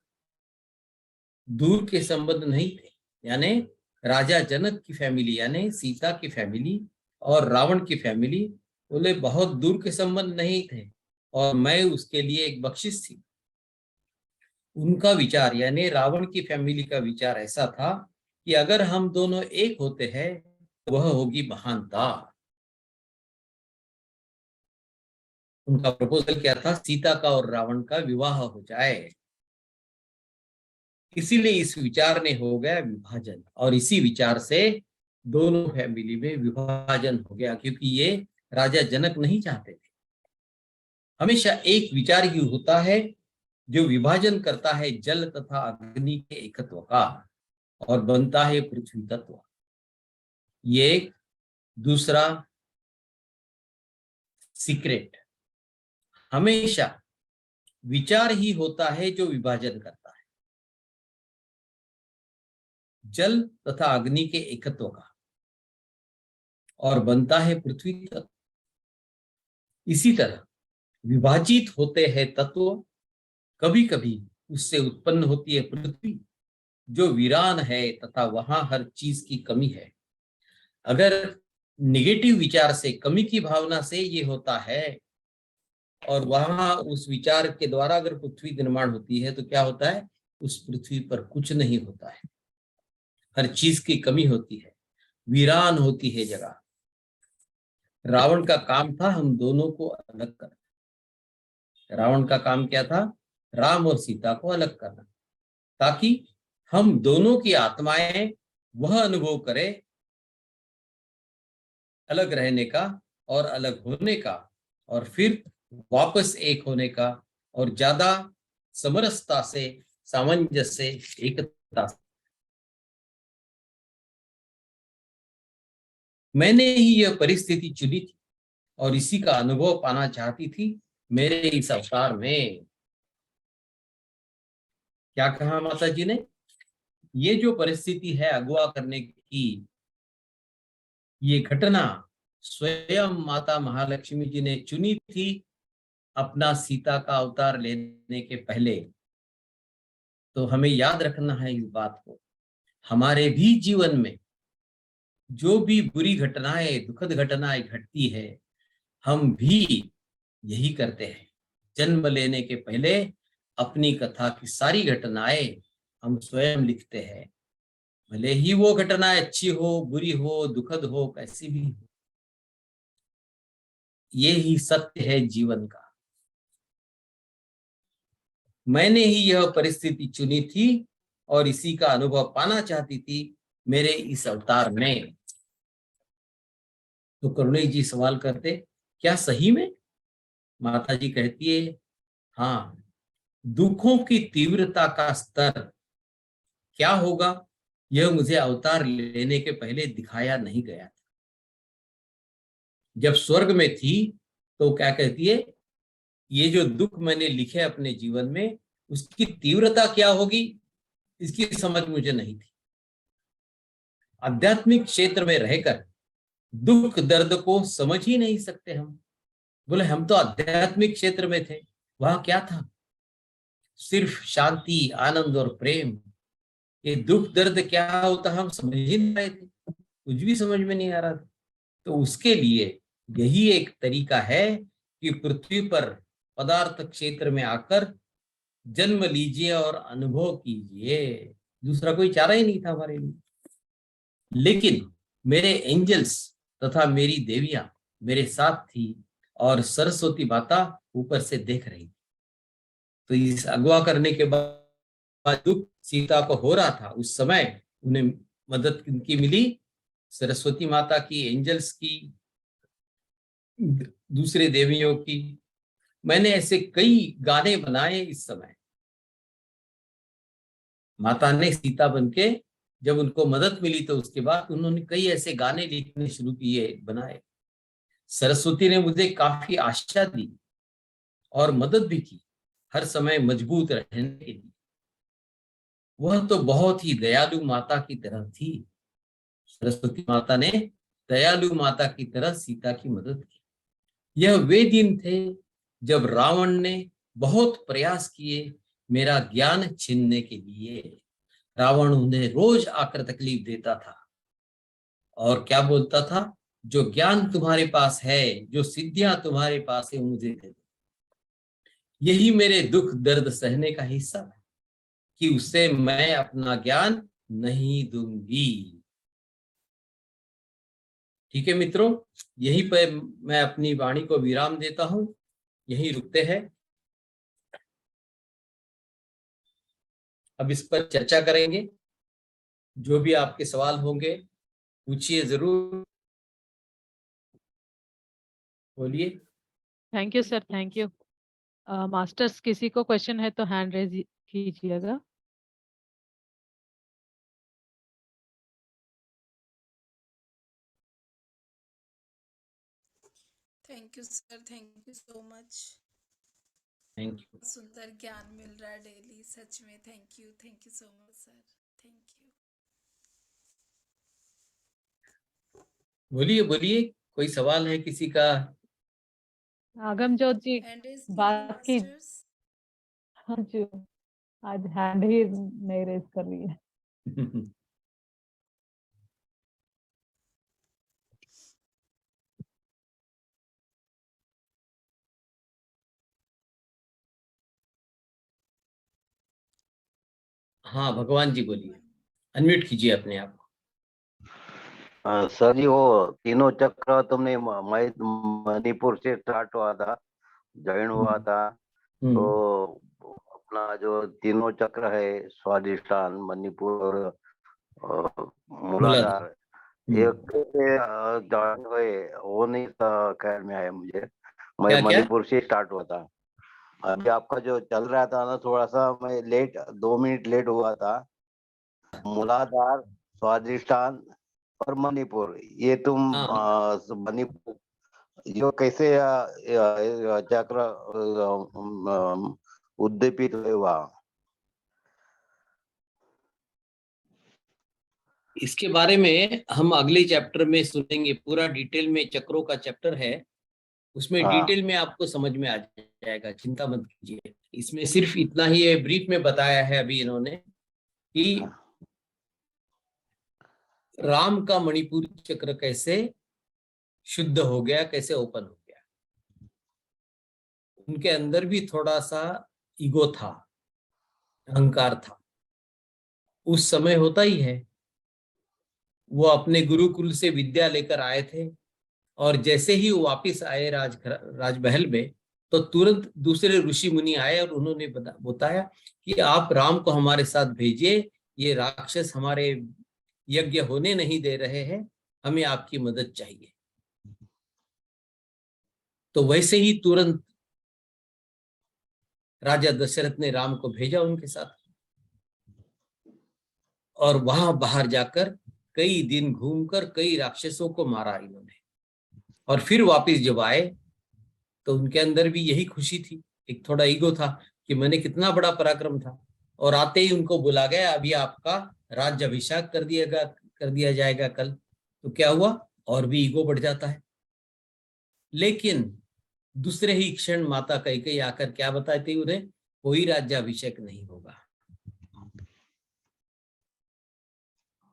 दूर के संबंध नहीं थे, यानी राजा जनक की फैमिली यानी सीता की फैमिली और रावण की फैमिली बोले बहुत दूर के संबंध नहीं थे, और मैं उसके लिए एक बख्शिश थी। उनका विचार यानी रावण की फैमिली का विचार ऐसा था कि अगर हम दोनों एक होते हैं तो वह होगी महानता। उनका प्रपोजल क्या था? सीता का और रावण का विवाह हो जाए। इसीलिए इस विचार ने हो गया विभाजन, और इसी विचार से दोनों फैमिली में विभाजन हो गया, क्योंकि ये राजा जनक नहीं चाहते थे। हमेशा एक विचार ही होता है जो विभाजन करता है जल तथा अग्नि के एकत्व का और बनता है पृथ्वी तत्व। ये एक दूसरा सीक्रेट, हमेशा विचार ही होता है जो विभाजन करता है, जल तथा अग्नि के एकत्व का, और बनता है पृथ्वी तत्व। इसी तरह विभाजित होते हैं तत्व, कभी कभी उससे उत्पन्न होती है पृथ्वी, जो वीरान है तथा वहां हर चीज की कमी है। अगर निगेटिव विचार से, कमी की भावना से ये होता है, और वहां उस विचार के द्वारा अगर पृथ्वी निर्माण होती है तो क्या होता है, उस पृथ्वी पर कुछ नहीं होता है, हर चीज की कमी होती है, वीरान होती है जगह। रावण का काम था हम दोनों को अलग करना। रावण का काम क्या था, राम और सीता को अलग करना, ताकि हम दोनों की आत्माएं वह अनुभव करें अलग रहने का और अलग होने का, और फिर वापस एक होने का, और ज्यादा समरसता से, सामंजस्य से, एकता से। मैंने ही यह परिस्थिति चुनी थी और इसी का अनुभव पाना चाहती थी मेरे इस अवतार में। क्या कहा माता जी ने, ये जो परिस्थिति है अगवा करने की, ये घटना स्वयं माता महालक्ष्मी जी ने चुनी थी अपना सीता का अवतार लेने के पहले। तो हमें याद रखना है इस बात को। हमारे भी जीवन में जो भी बुरी घटनाएं, दुखद घटनाएं घटती है, हम भी यही करते हैं। जन्म लेने के पहले अपनी कथा की सारी घटनाएं हम स्वयं लिखते हैं, भले ही वो घटनाएं अच्छी हो, बुरी हो, दुखद हो, कैसी भी हो। ये ही सत्य है जीवन का। मैंने ही यह परिस्थिति चुनी थी और इसी का अनुभव पाना चाहती थी मेरे इस अवतार में। तो करुणेश जी सवाल करते, क्या सही में? माता जी कहती है, हाँ, दुखों की तीव्रता का स्तर क्या होगा यह मुझे अवतार लेने के पहले दिखाया नहीं गया था। जब स्वर्ग में थी तो क्या कहती है, ये जो दुख मैंने लिखे अपने जीवन में, उसकी तीव्रता क्या होगी इसकी समझ मुझे नहीं थी। आध्यात्मिक क्षेत्र में रहकर दुख दर्द को समझ ही नहीं सकते हम। बोले हम तो आध्यात्मिक क्षेत्र में थे, वहां क्या था, सिर्फ शांति, आनंद और प्रेम। ये दुख दर्द क्या होता हम समझ ही नहीं रहे थे, कुछ भी समझ में नहीं आ रहा था। तो उसके लिए यही एक तरीका है कि पृथ्वी पर पदार्थ क्षेत्र में आकर जन्म लीजिए और अनुभव कीजिए। दूसरा कोई चारा ही नहीं था हमारे लिए। लेकिन मेरे एंजल्स तथा मेरी देवियां मेरे साथ थी और सरस्वती माता ऊपर से देख रही थी। तो इस अगवा करने के बाद दुख सीता को हो रहा था, उस समय उन्हें मदद किनकी मिली, सरस्वती माता की, एंजल्स की, दूसरे देवियों की। मैंने ऐसे कई गाने बनाए इस समय। माता ने सीता बनके जब उनको मदद मिली तो उसके बाद उन्होंने कई ऐसे गाने लिखने शुरू किए, बनाए। सरस्वती ने मुझे काफी आशा दी और मदद भी की, हर समय मजबूत रहने के लिए। वह तो बहुत ही दयालु माता की तरह थी। सरस्वती माता ने दयालु माता की तरह सीता की मदद की। यह वे दिन थे जब रावण ने बहुत प्रयास किए मेरा ज्ञान छीनने के लिए। रावण उन्हें रोज आकर तकलीफ देता था और क्या बोलता था, जो ज्ञान तुम्हारे पास है, जो सिद्धियां तुम्हारे पास है, मुझे दे दो। यही मेरे दुख दर्द सहने का हिस्सा है कि उससे मैं अपना ज्ञान नहीं दूंगी। ठीक है मित्रों, यहीं पर मैं अपनी वाणी को विराम देता हूं, यहीं रुकते हैं। अब इस पर चर्चा करेंगे। जो भी आपके सवाल होंगे पूछिए जरूर, बोलिए। Thank you sir, thank you. Masters, किसी को क्वेश्चन है तो हैंड रेज कीजिएगा। Thank you sir, thank you so much. Thank you. सुंदर ज्ञान मिल रहा है डेली, सच में। Thank you so much sir, thank you. बोलिए बोलिए, कोई सवाल है किसी का? आगमजोत जी, हैंड रेज कीजिए बात की। मास्टर्स। हाँ जी, आज हैंड ही नहीं रेज कर रही है। हाँ भगवान जी बोलिए, अनम्यूट कीजिए अपने आप को। सर जी, वो तीनों चक्र तुमने मणिपुर से स्टार्ट हुआ था, ज्वाइन हुआ था, तो अपना जो तीनों चक्र है, स्वादिष्ठान, मणिपुर और मूलाधार, एक ज्वाइन हुए, वो नहीं ख्याल में आया मुझे। मैं क्या क्या? मणिपुर से स्टार्ट हुआ था। अभी आपका जो चल रहा था ना, थोड़ा सा मैं लेट, 2 मिनट लेट हुआ था। मूलाधार, स्वादिष्ठान और मणिपुर, ये तुम हाँ, मणिपुर जो कैसे चक्र उद्दीपित हुआ? इसके बारे में हम अगले चैप्टर में सुनेंगे, पूरा डिटेल में चक्रों का चैप्टर है, उसमें हाँ, डिटेल में आपको समझ में आ जाएगा, चिंता मत कीजिए। इसमें सिर्फ इतना ही है, ब्रीफ में बताया है अभी इन्होंने कि राम का मणिपुर चक्र कैसे शुद्ध हो गया, कैसे ओपन हो गया। उनके अंदर भी थोड़ा सा ईगो था, अहंकार था, उस समय होता ही है। वो अपने गुरुकुल से विद्या लेकर आए थे, और जैसे ही वो वापिस आए राजमहल में, तो तुरंत दूसरे ऋषि मुनि आए और उन्होंने बताया कि आप राम को हमारे साथ भेजिए, ये राक्षस हमारे यज्ञ होने नहीं दे रहे हैं, हमें आपकी मदद चाहिए। तो वैसे ही तुरंत राजा दशरथ ने राम को भेजा उनके साथ, और वहां बाहर जाकर कई दिन घूमकर कई राक्षसों को मारा इन्होंने। और फिर वापिस जब आए तो उनके अंदर भी यही खुशी थी, एक थोड़ा ईगो था कि मैंने कितना बड़ा पराक्रम था। और आते ही उनको बुला गया, अभी आपका राज्याभिषेक कर दिया जाएगा कल। तो क्या हुआ, और भी ईगो बढ़ जाता है। लेकिन दूसरे ही क्षण माता कैकेयी आकर क्या बताती उन्हें, कोई राज्याभिषेक नहीं होगा,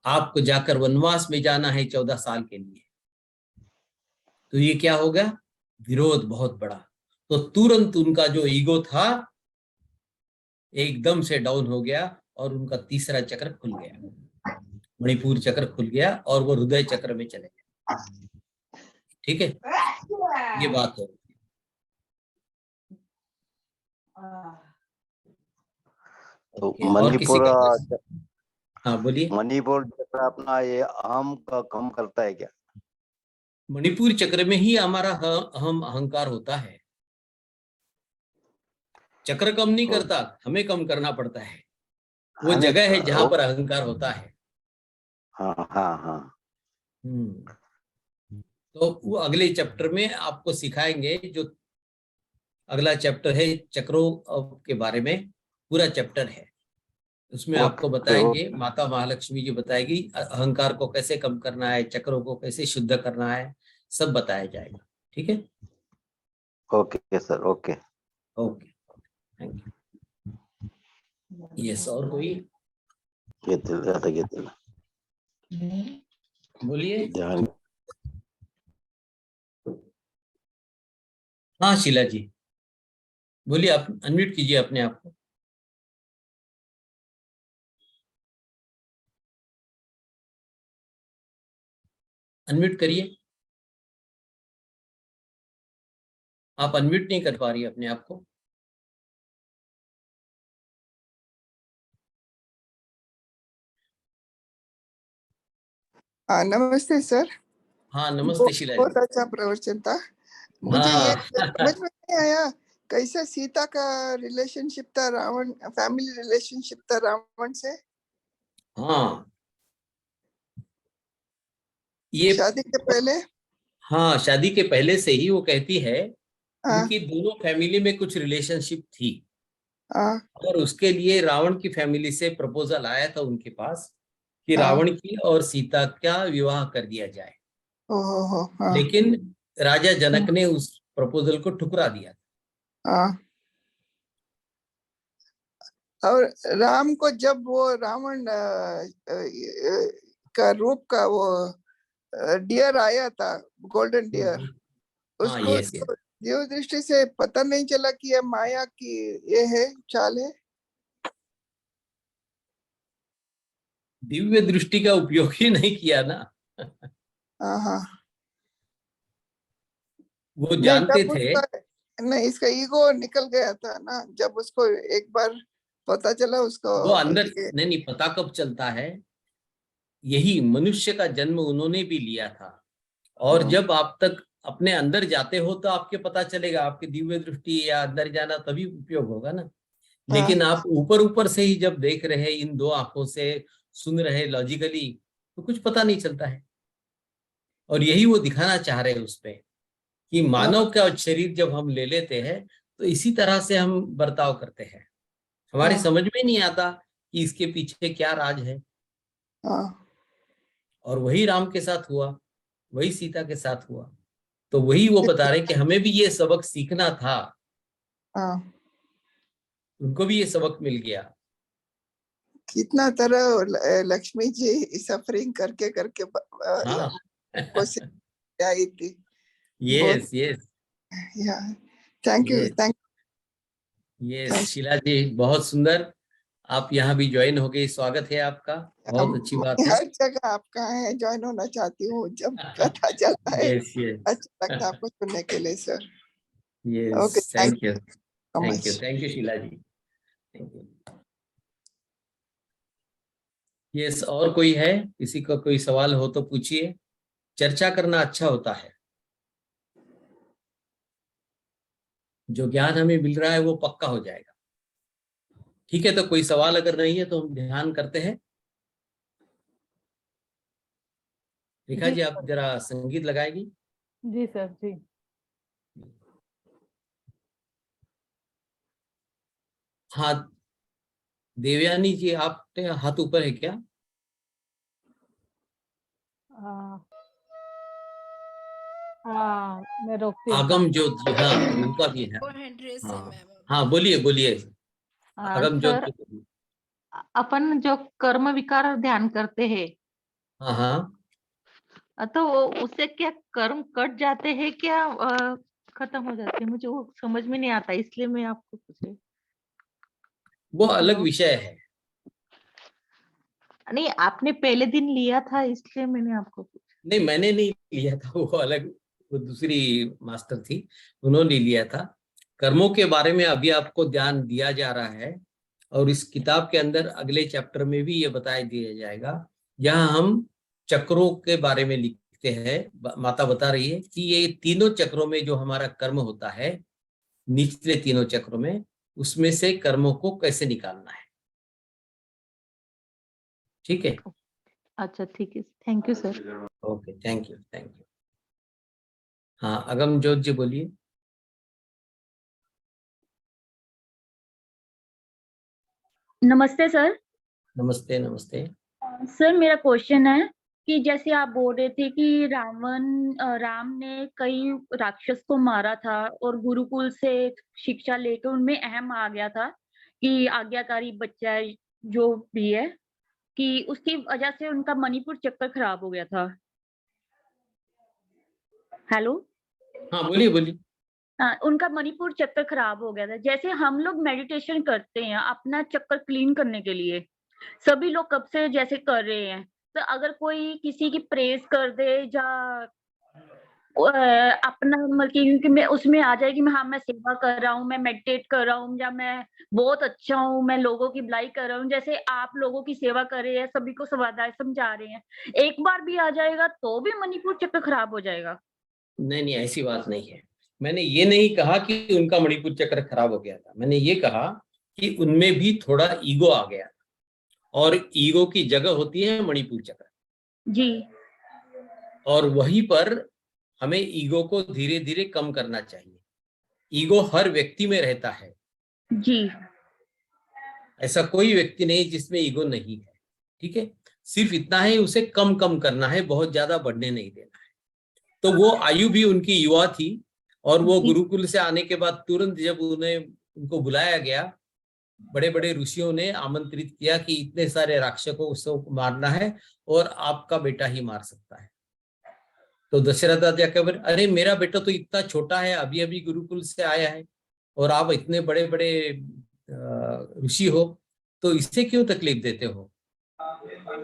आपको जाकर वनवास में जाना है 14 साल के लिए। तो ये क्या हो गया, विरोध बहुत बड़ा। तो तुरंत उनका जो ईगो था एकदम से डाउन हो गया, और उनका तीसरा चक्र खुल गया, मणिपुर चक्र खुल गया, और वो हृदय चक्र में चले गए। ठीक है, ये बात है। तो ओके, और किसी का प्रश्न? हाँ बोलिए। मणिपुर चक्र अपना ये अहम का कम करता है क्या? मणिपुर चक्र में ही हमारा अहम अहंकार होता है। चक्र कम नहीं करता, हमें कम करना पड़ता है। वो हाँ, जगह है जहां वो, पर अहंकार होता है। हाँ हाँ हाँ। तो वो अगले चैप्टर में आपको सिखाएंगे। जो अगला चैप्टर है चक्रों के बारे में, पूरा चैप्टर है, उसमें आपको ओके बताएंगे, माता महालक्ष्मी जी बताएगी अहंकार को कैसे कम करना है, चक्रों को कैसे शुद्ध करना है, सब बताया जाएगा। ठीक है, okay sir, okay. Okay, thank you. Yes, और कोई बोलिए। ध्यान। हाँ शीला जी बोलिए, आप अनम्यूट कीजिए अपने आप को। अनम्यूट करिए, आप अनम्यूट नहीं कर पा रही अपने आप को। नमस्ते सर। हाँ नमस्ते शीला जी। बहुत अच्छा प्रवचन था। मुझे ये समझ में नहीं आया कैसे सीता का रिलेशनशिप था रावण, फैमिली रिलेशनशिप था रावण से। हाँ ये, शादी के पहले। हाँ शादी के पहले से ही वो कहती है, हाँ उनकी दोनों फैमिली में कुछ रिलेशनशिप थी, हाँ और उसके लिए रावण की फैमिली से प्रपोजल आया था उनके पास कि हाँ। रावण की और सीता का विवाह कर दिया जाए। ओहो हाँ लेकिन राजा जनक ने उस प्रपोजल को ठुकरा दिया। हाँ। और राम को जब वो रावण का रूप का वो डियर आया था, गोल्डन डियर, हाँ, उसको यस यस। देव दृष्टि से पता नहीं चला कि ये माया की ये है, चाल है। दिव्य दृष्टि का उपयोग ही नहीं किया ना। हाँ हाँ। वो नहीं, जानते जब थे। उसका नहीं, इसका ईगो निकल गया था ना, जब उसको एक बार पता चला उसको वो अंदर कि नहीं, पता कब चलता है, यही मनुष्य का जन्म उन्होंने भी लिया था। और जब आप तक अपने अंदर जाते हो तो आपके पता चलेगा, आपकी दिव्य दृष्टि या अंदर जाना तभी उपयोग होगा ना। लेकिन आप ऊपर ऊपर से ही जब देख रहे हैं, इन दो आंखों से सुन रहे लॉजिकली, तो कुछ पता नहीं चलता है। और यही वो दिखाना चाह रहे हैं उस पे, कि मानव का शरीर जब हम ले लेते हैं तो इसी तरह से हम बर्ताव करते हैं। हमारी समझ में नहीं आता कि इसके पीछे क्या राज है। और वही राम के साथ हुआ, वही सीता के साथ हुआ। तो वही वो बता रहे कि हमें भी ये सबक सीखना था, उनको भी ये सबक मिल गया। कितना तरह लक्ष्मी जी सफरिंग करके करके हाँ। कोशिश आई थी। बहुत yes yes yeah thank you, yes thank yes. Sheela ji बहुत सुंदर, आप यहाँ भी ज्वाइन हो गई, स्वागत है आपका, बहुत अच्छी बात है। हर जगह आप कहाँ है, ज्वाइन होना चाहती हूँ जब पता चलता है। यस यस अच्छा लगता है आपको सुनने के लिए sir. Okay, yes. Thank thank you, you much. Thank you Sheela ji, thank you. Yes, और कोई है, किसी का कोई सवाल हो तो पूछिए, चर्चा करना अच्छा होता है। जो ज्ञान हमें मिल रहा है वो पक्का हो जाएगा। ठीक है, तो कोई सवाल अगर नहीं है तो हम ध्यान करते हैं। रेखा जी जी, आप जरा संगीत लगाएगी। जी सर जी। हाँ, देवयानी जी, आपके हाथ ऊपर है क्या? मैं रोकती हूँ। आगम ज्योत जी, हाँ उनका भी है। वो हैंड रेस है हाँ मैम। हाँ, बोलिए बोलिए, आगम ज्योत सर, जी बोलिए। अपन जो कर्म विकार ध्यान करते हैं, हाँ हाँ, तो उससे क्या कर्म कट जाते हैं क्या, खत्म हो जाते हैं? मुझे वो समझ में नहीं आता, इसलिए मैं आपको पूछे। वो अलग हेलो, विषय है। नहीं आपने पहले दिन लिया था इसलिए मैंने आपको पूछा। नहीं, मैंने नहीं लिया था, वो अलग, वो दूसरी मास्टर थी, उन्होंने लिया था। कर्मों के बारे में अभी आपको ध्यान दिया जा रहा है, और इस किताब के अंदर अगले चैप्टर में भी ये बताया दिया जाएगा। यहाँ हम चक्रों के बारे में लिखते हैं, माता बता रही है कि ये तीनों चक्रों में जो हमारा कर्म होता है, निचले तीनों चक्रों में, उसमें से कर्मों को कैसे निकालना है। ठीक है, अच्छा ठीक है, thank you sir. Okay, thank you thank you. हाँ, अगम ज्योत जी बोलिए। नमस्ते सर। नमस्ते नमस्ते। सर मेरा क्वेश्चन है कि जैसे आप बोल रहे थे कि राम ने कई राक्षस को मारा था और गुरुकुल से शिक्षा लेकर उनमें अहम आ गया था कि आज्ञाकारी बच्चा है जो भी है, कि उसकी वजह से उनका मणिपुर चक्कर खराब हो गया था। हेलो। हाँ बोलिए बोलिए। उनका मणिपुर चक्कर खराब हो गया था। जैसे हम लोग मेडिटेशन करते हैं अपना चक्कर क्लीन करने के लिए, सभी लोग कब से जैसे कर रहे हैं, तो अगर कोई किसी की प्रेज कर दे या अपना मतलब क्योंकि मैं उसमें आ जाएगी, मैं हाँ मैं सेवा कर रहा हूँ, मैं मेडिटेट कर रहा हूँ, या मैं बहुत अच्छा हूँ, मैं लोगों की भलाई कर रहा हूँ, जैसे आप लोगों की सेवा कर रहे हैं, सभी को स्वाध्याय समझा रहे हैं, एक बार भी आ जाएगा तो भी मणिपुर चक्कर खराब हो जाएगा? नहीं नहीं, ऐसी बात नहीं है। मैंने ये नहीं कहा कि उनका मणिपुर चक्र खराब हो गया था, मैंने ये कहा कि उनमें भी थोड़ा ईगो आ गया, और ईगो की जगह होती है मणिपुर चक्र। जी। और वहीं पर हमें ईगो को धीरे धीरे कम करना चाहिए। ईगो हर व्यक्ति में रहता है, जी। ऐसा कोई व्यक्ति नहीं जिसमें ईगो नहीं है। ठीक है, सिर्फ इतना है उसे कम कम करना है, बहुत ज्यादा बढ़ने नहीं देना है। तो वो आयु भी उनकी युवा थी, और वो जी। गुरुकुल से आने के बाद तुरंत जब उनको बुलाया गया बड़े बड़े ऋषियों ने आमंत्रित किया कि इतने सारे राक्षसों को मारना है और आपका बेटा ही मार सकता है। तो दशरथ राजा कह बोले, अरे मेरा बेटा तो इतना छोटा है, अभी अभी गुरुकुल से आया है, और आप इतने बड़े बड़े ऋषि हो, तो इससे क्यों तकलीफ देते हो?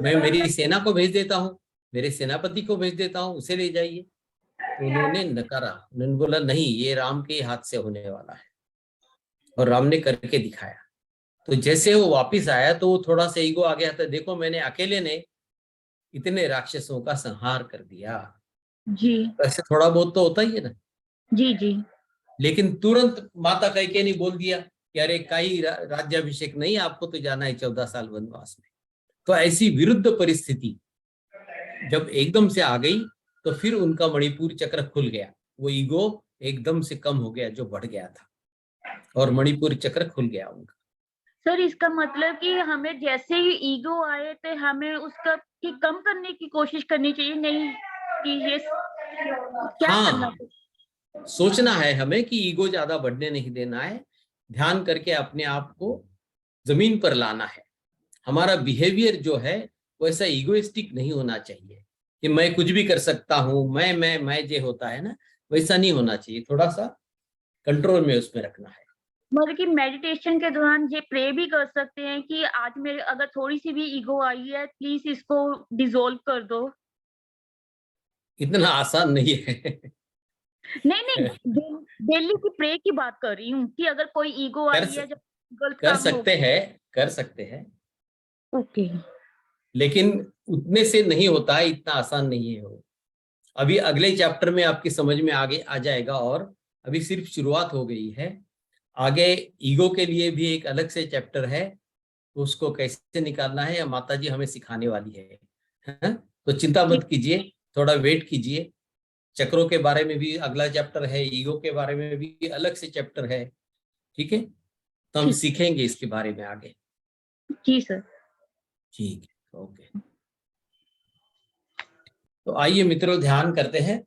मैं मेरी सेना को भेज देता हूँ, मेरे सेनापति को भेज देता हूँ, उसे ले जाइए। तो उन्होंने नकारा, उन्होंने बोला नहीं, ये राम के हाथ से होने वाला है, और राम ने करके दिखाया। तो जैसे वो वापिस आया तो वो थोड़ा सा ईगो आ गया था, देखो मैंने अकेले ने इतने राक्षसों का संहार कर दिया। जी ऐसे थोड़ा बहुत तो होता ही है ना। जी जी लेकिन तुरंत माता कैकेयी ने बोल दिया कि अरे कई राज्याभिषेक नहीं, आपको तो जाना है 14 साल वनवास में। तो ऐसी विरुद्ध परिस्थिति जब एकदम से आ गई तो फिर उनका मणिपुर चक्र खुल गया, वो ईगो एकदम से कम हो गया जो बढ़ गया था, और मणिपुर चक्र खुल गया उनका। सर, इसका मतलब कि हमें जैसे ही ईगो आए तो हमें उसका कि कम करने की कोशिश करनी चाहिए, नहीं कि ये क्या करना हाँ, चाहिए? सोचना है हमें कि ईगो ज्यादा बढ़ने नहीं देना है, ध्यान करके अपने आप को जमीन पर लाना है। हमारा बिहेवियर जो है वो ऐसा ईगोइस्टिक नहीं होना चाहिए कि मैं कुछ भी कर सकता हूँ, मैं जो होता है ना, वैसा नहीं होना चाहिए। थोड़ा सा कंट्रोल में उसमें रखना है। मतलब कि मेडिटेशन के दौरान ये प्रे भी कर सकते हैं कि आज मेरे अगर थोड़ी सी भी ईगो आई है, प्लीज इसको डिसॉल्व कर दो। इतना आसान नहीं है। नहीं नहीं, डेली की प्रे की बात कर रही हूँ कि अगर कोई ईगो कर आई है, जब गलत कर काम हो। सकते हैं, कर सकते हैं, ओके। लेकिन उतने से नहीं होता है, इतना आसान नहीं है वो। अभी अगले चैप्टर में आपकी समझ में आगे आ जाएगा, और अभी सिर्फ शुरुआत हो गई है। आगे ईगो के लिए भी एक अलग से चैप्टर है, तो उसको कैसे निकालना है या माता जी हमें सिखाने वाली है? तो चिंता मत कीजिए, थोड़ा वेट कीजिए। चक्रों के बारे में भी अगला चैप्टर है, ईगो के बारे में भी अलग से चैप्टर है। ठीक है, तो हम ठीक। सीखेंगे इसके बारे में आगे। जी सर। ठीक है, ओके। तो आइए मित्रों, ध्यान करते हैं।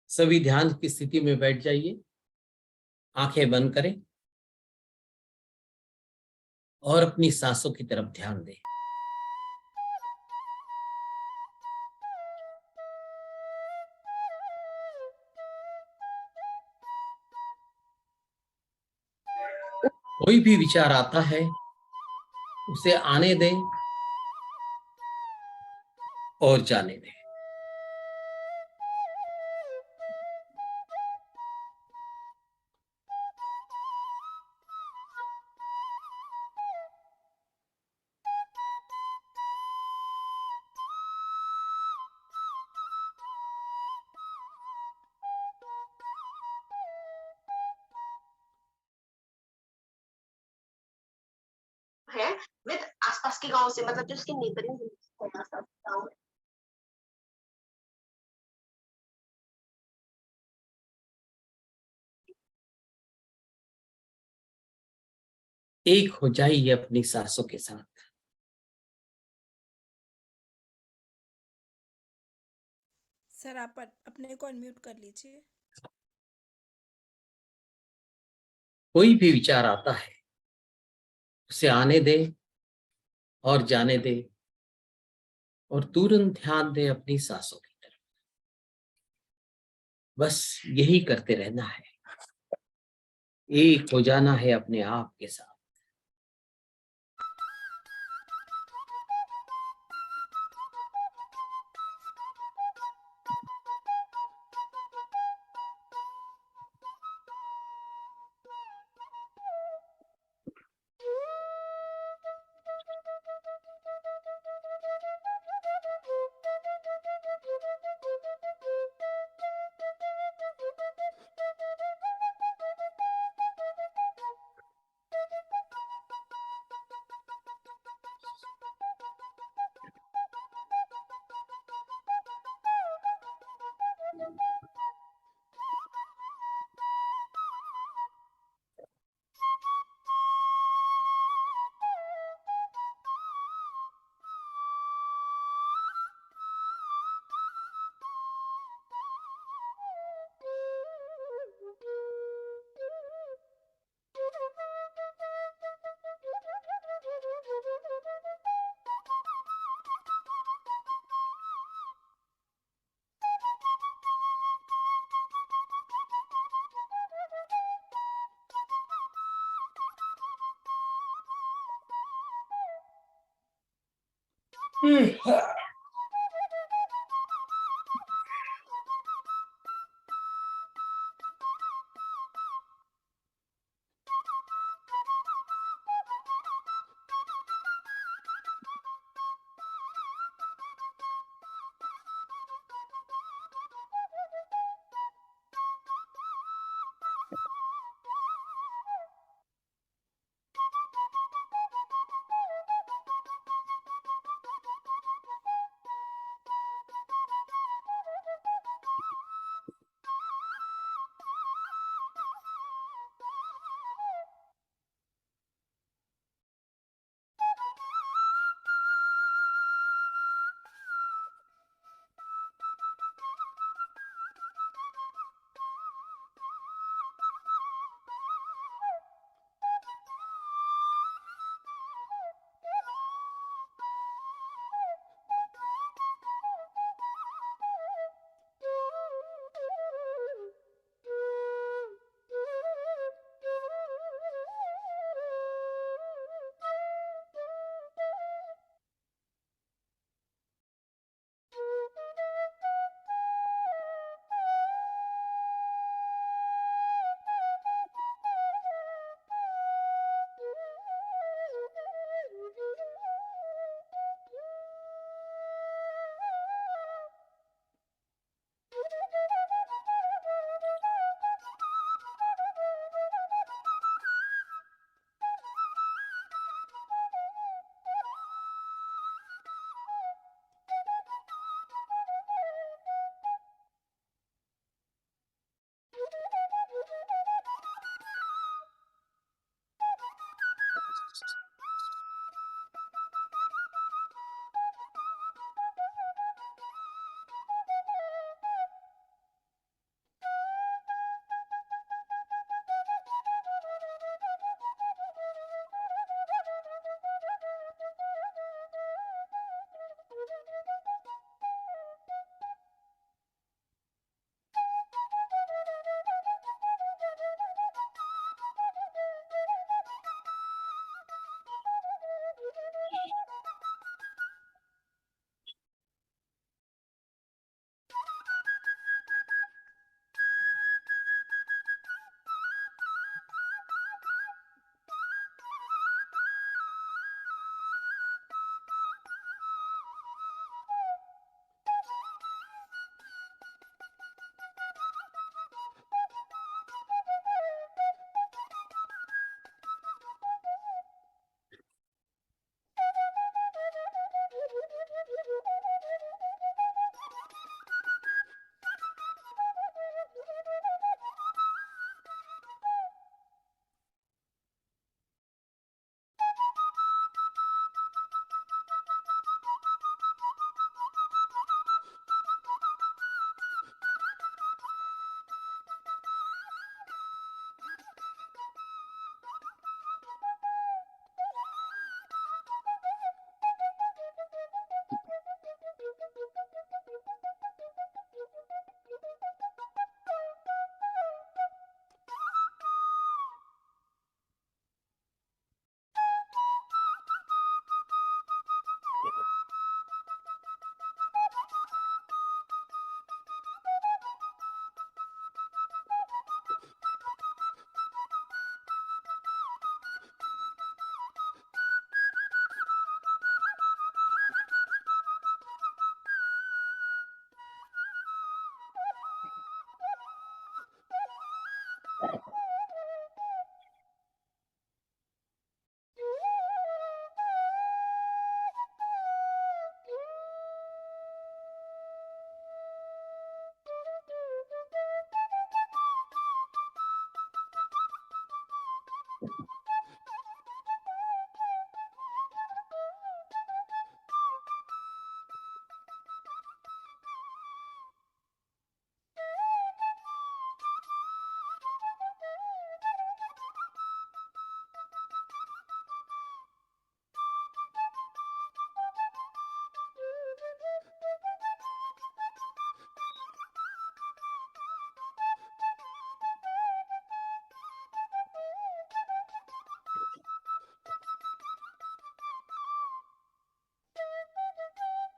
सभी ध्यान की स्थिति में बैठ जाइए, आंखें बंद करें और अपनी सांसों की तरफ ध्यान दें। कोई भी विचार आता है उसे आने दें और जाने दें। है विद आसपास के गांव से, मतलब जो उसके नेबरिंग गांव है। एक हो जाइए अपनी सांसों के साथ। सर आप अपने को अनम्यूट कर लीजिए। कोई भी विचार आता है उसे आने दें और जाने दें, और तुरंत ध्यान दें अपनी सांसों की तरफ। बस यही करते रहना है, एक हो जाना है अपने आप के साथ।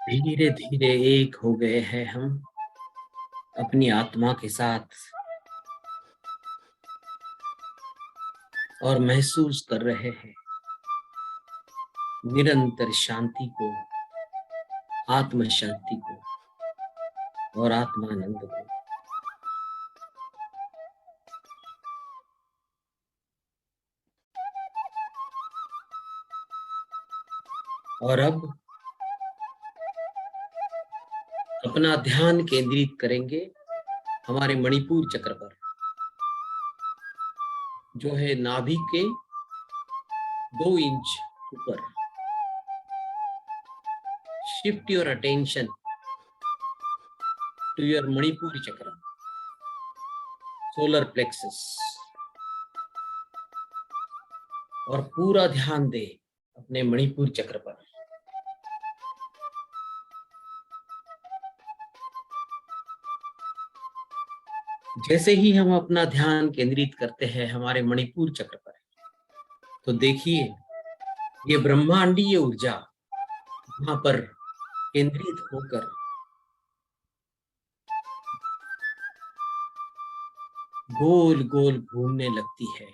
धीरे धीरे एक हो गए हैं हम अपनी आत्मा के साथ और महसूस कर रहे हैं निरंतर शांति को, आत्म शांति को और आत्मानंद को। और अब अपना ध्यान केंद्रित करेंगे हमारे मणिपुर चक्र पर, जो है नाभि के 2 इंच ऊपर। Shift your attention to your Manipur chakra, solar plexus, और पूरा ध्यान दे अपने मणिपुर चक्र पर। जैसे ही हम अपना ध्यान केंद्रित करते हैं हमारे मणिपुर चक्र पर, तो देखिए ये ब्रह्मांडीय ऊर्जा वहां पर केंद्रित होकर गोल गोल घूमने लगती है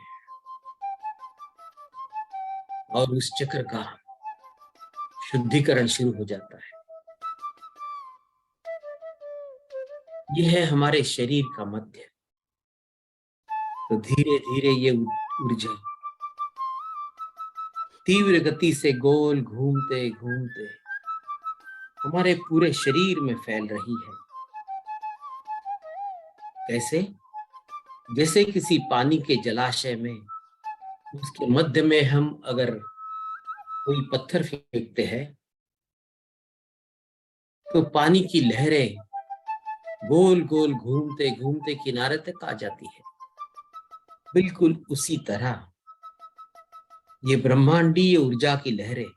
और उस चक्र का शुद्धिकरण शुरू हो जाता है। यह है हमारे शरीर का मध्य। तो धीरे धीरे ये ऊर्जा तीव्र गति से गोल घूमते घूमते हमारे पूरे शरीर में फैल रही है। कैसे? जैसे किसी पानी के जलाशय में उसके मध्य में हम अगर कोई पत्थर फेंकते हैं तो पानी की लहरें गोल गोल घूमते घूमते किनारे तक आ जाती है। बिल्कुल उसी तरह ये ब्रह्मांडीय ऊर्जा की लहरें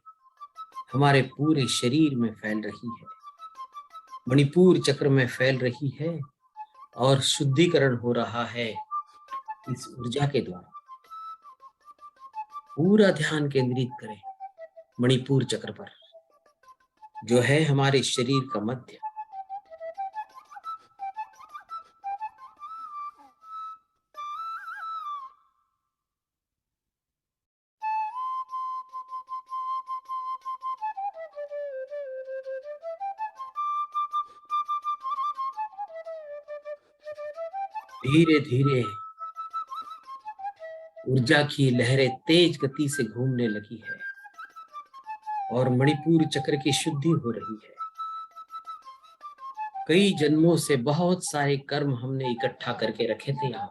हमारे पूरे शरीर में फैल रही है, मणिपुर चक्र में फैल रही है और शुद्धिकरण हो रहा है इस ऊर्जा के द्वारा। पूरा ध्यान केंद्रित करें मणिपुर चक्र पर, जो है हमारे शरीर का मध्य। धीरे धीरे ऊर्जा की लहरें तेज गति से घूमने लगी है और मणिपुर चक्र की शुद्धि हो रही है। कई जन्मों से बहुत सारे कर्म हमने इकट्ठा करके रखे थे यहाँ,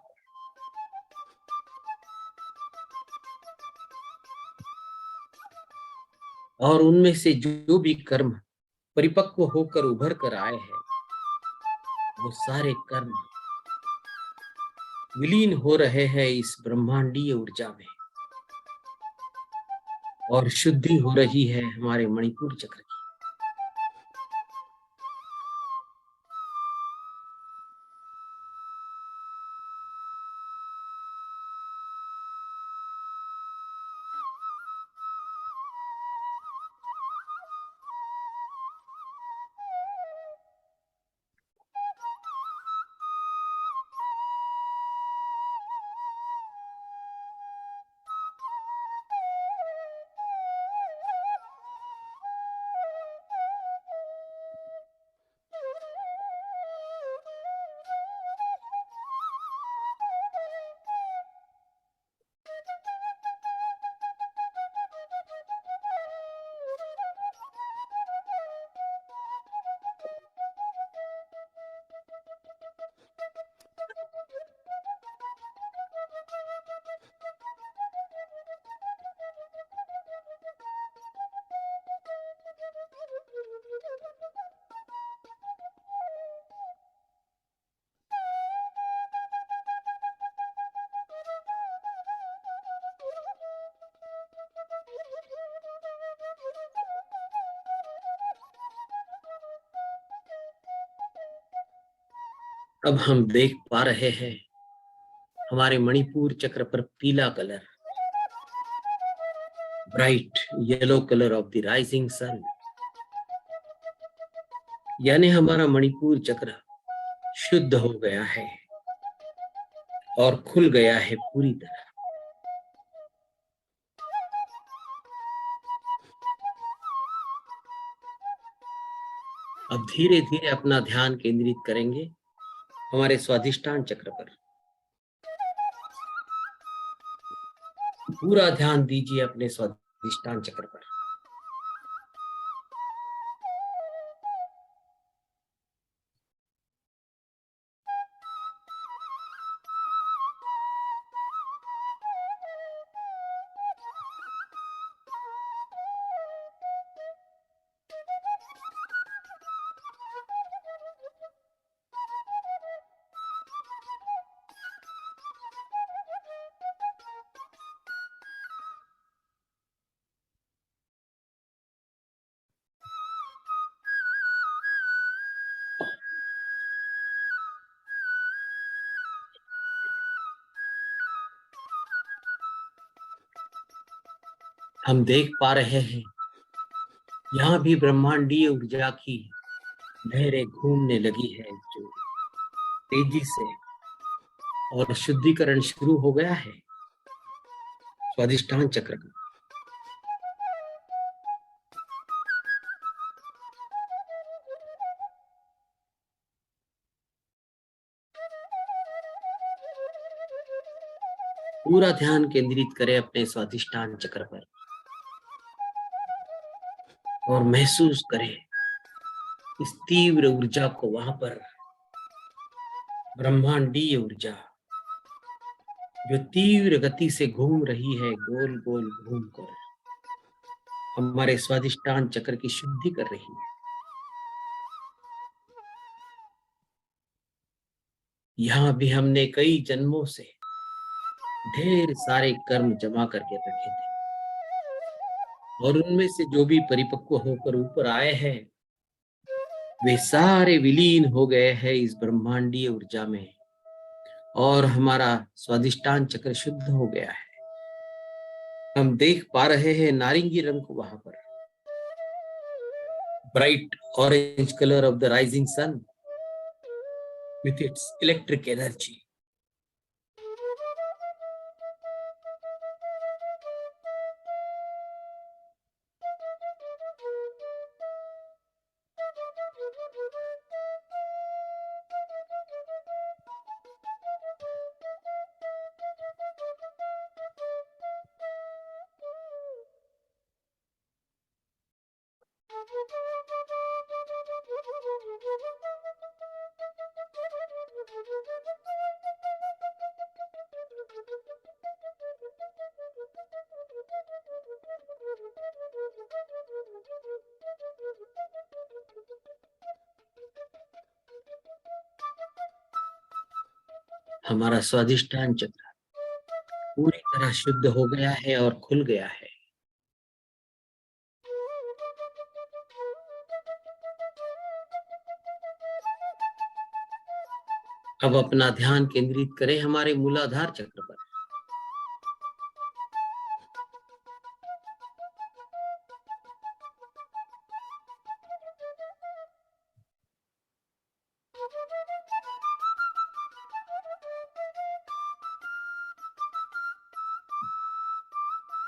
और उनमें से जो भी कर्म परिपक्व होकर उभर कर आए हैं, वो सारे कर्म विलीन हो रहे हैं इस ब्रह्मांडीय ऊर्जा में और शुद्धि हो रही है हमारे मणिपुर चक्र की। अब हम देख पा रहे हैं हमारे मणिपुर चक्र पर पीला colour, bright yellow colour of the rising sun, यानी हमारा मणिपुर चक्र शुद्ध हो गया है और खुल गया है पूरी तरह। अब धीरे धीरे अपना ध्यान केंद्रित करेंगे हमारे स्वाधिष्ठान चक्र पर। पूरा ध्यान दीजिए अपने स्वाधिष्ठान चक्र पर। हम देख पा रहे हैं यहाँ भी ब्रह्मांडीय ऊर्जा की लहरें घूमने लगी है, जो तेजी से, और शुद्धिकरण शुरू हो गया है स्वाधिष्ठान चक्र का। पूरा ध्यान केंद्रित करें अपने स्वाधिष्ठान चक्र पर और महसूस करें इस तीव्र ऊर्जा को वहां पर। ब्रह्मांडीय ऊर्जा जो तीव्र गति से घूम रही है, गोल गोल घूमकर हमारे स्वाधिष्ठान चक्र की शुद्धि कर रही है। यहाँ भी हमने कई जन्मों से ढेर सारे कर्म जमा करके रखे थे और उनमें से जो भी परिपक्व होकर ऊपर आए हैं वे सारे विलीन हो गए हैं इस ब्रह्मांडीय ऊर्जा में और हमारा स्वाधिष्ठान चक्र शुद्ध हो गया है। हम देख पा रहे हैं नारंगी रंग को वहां पर, bright orange colour of the rising sun with its electric energy. हमारा स्वाधिष्ठान चक्र पूरी तरह शुद्ध हो गया है और खुल गया है। अब अपना ध्यान केंद्रित करें हमारे मूलाधार चक्र पर।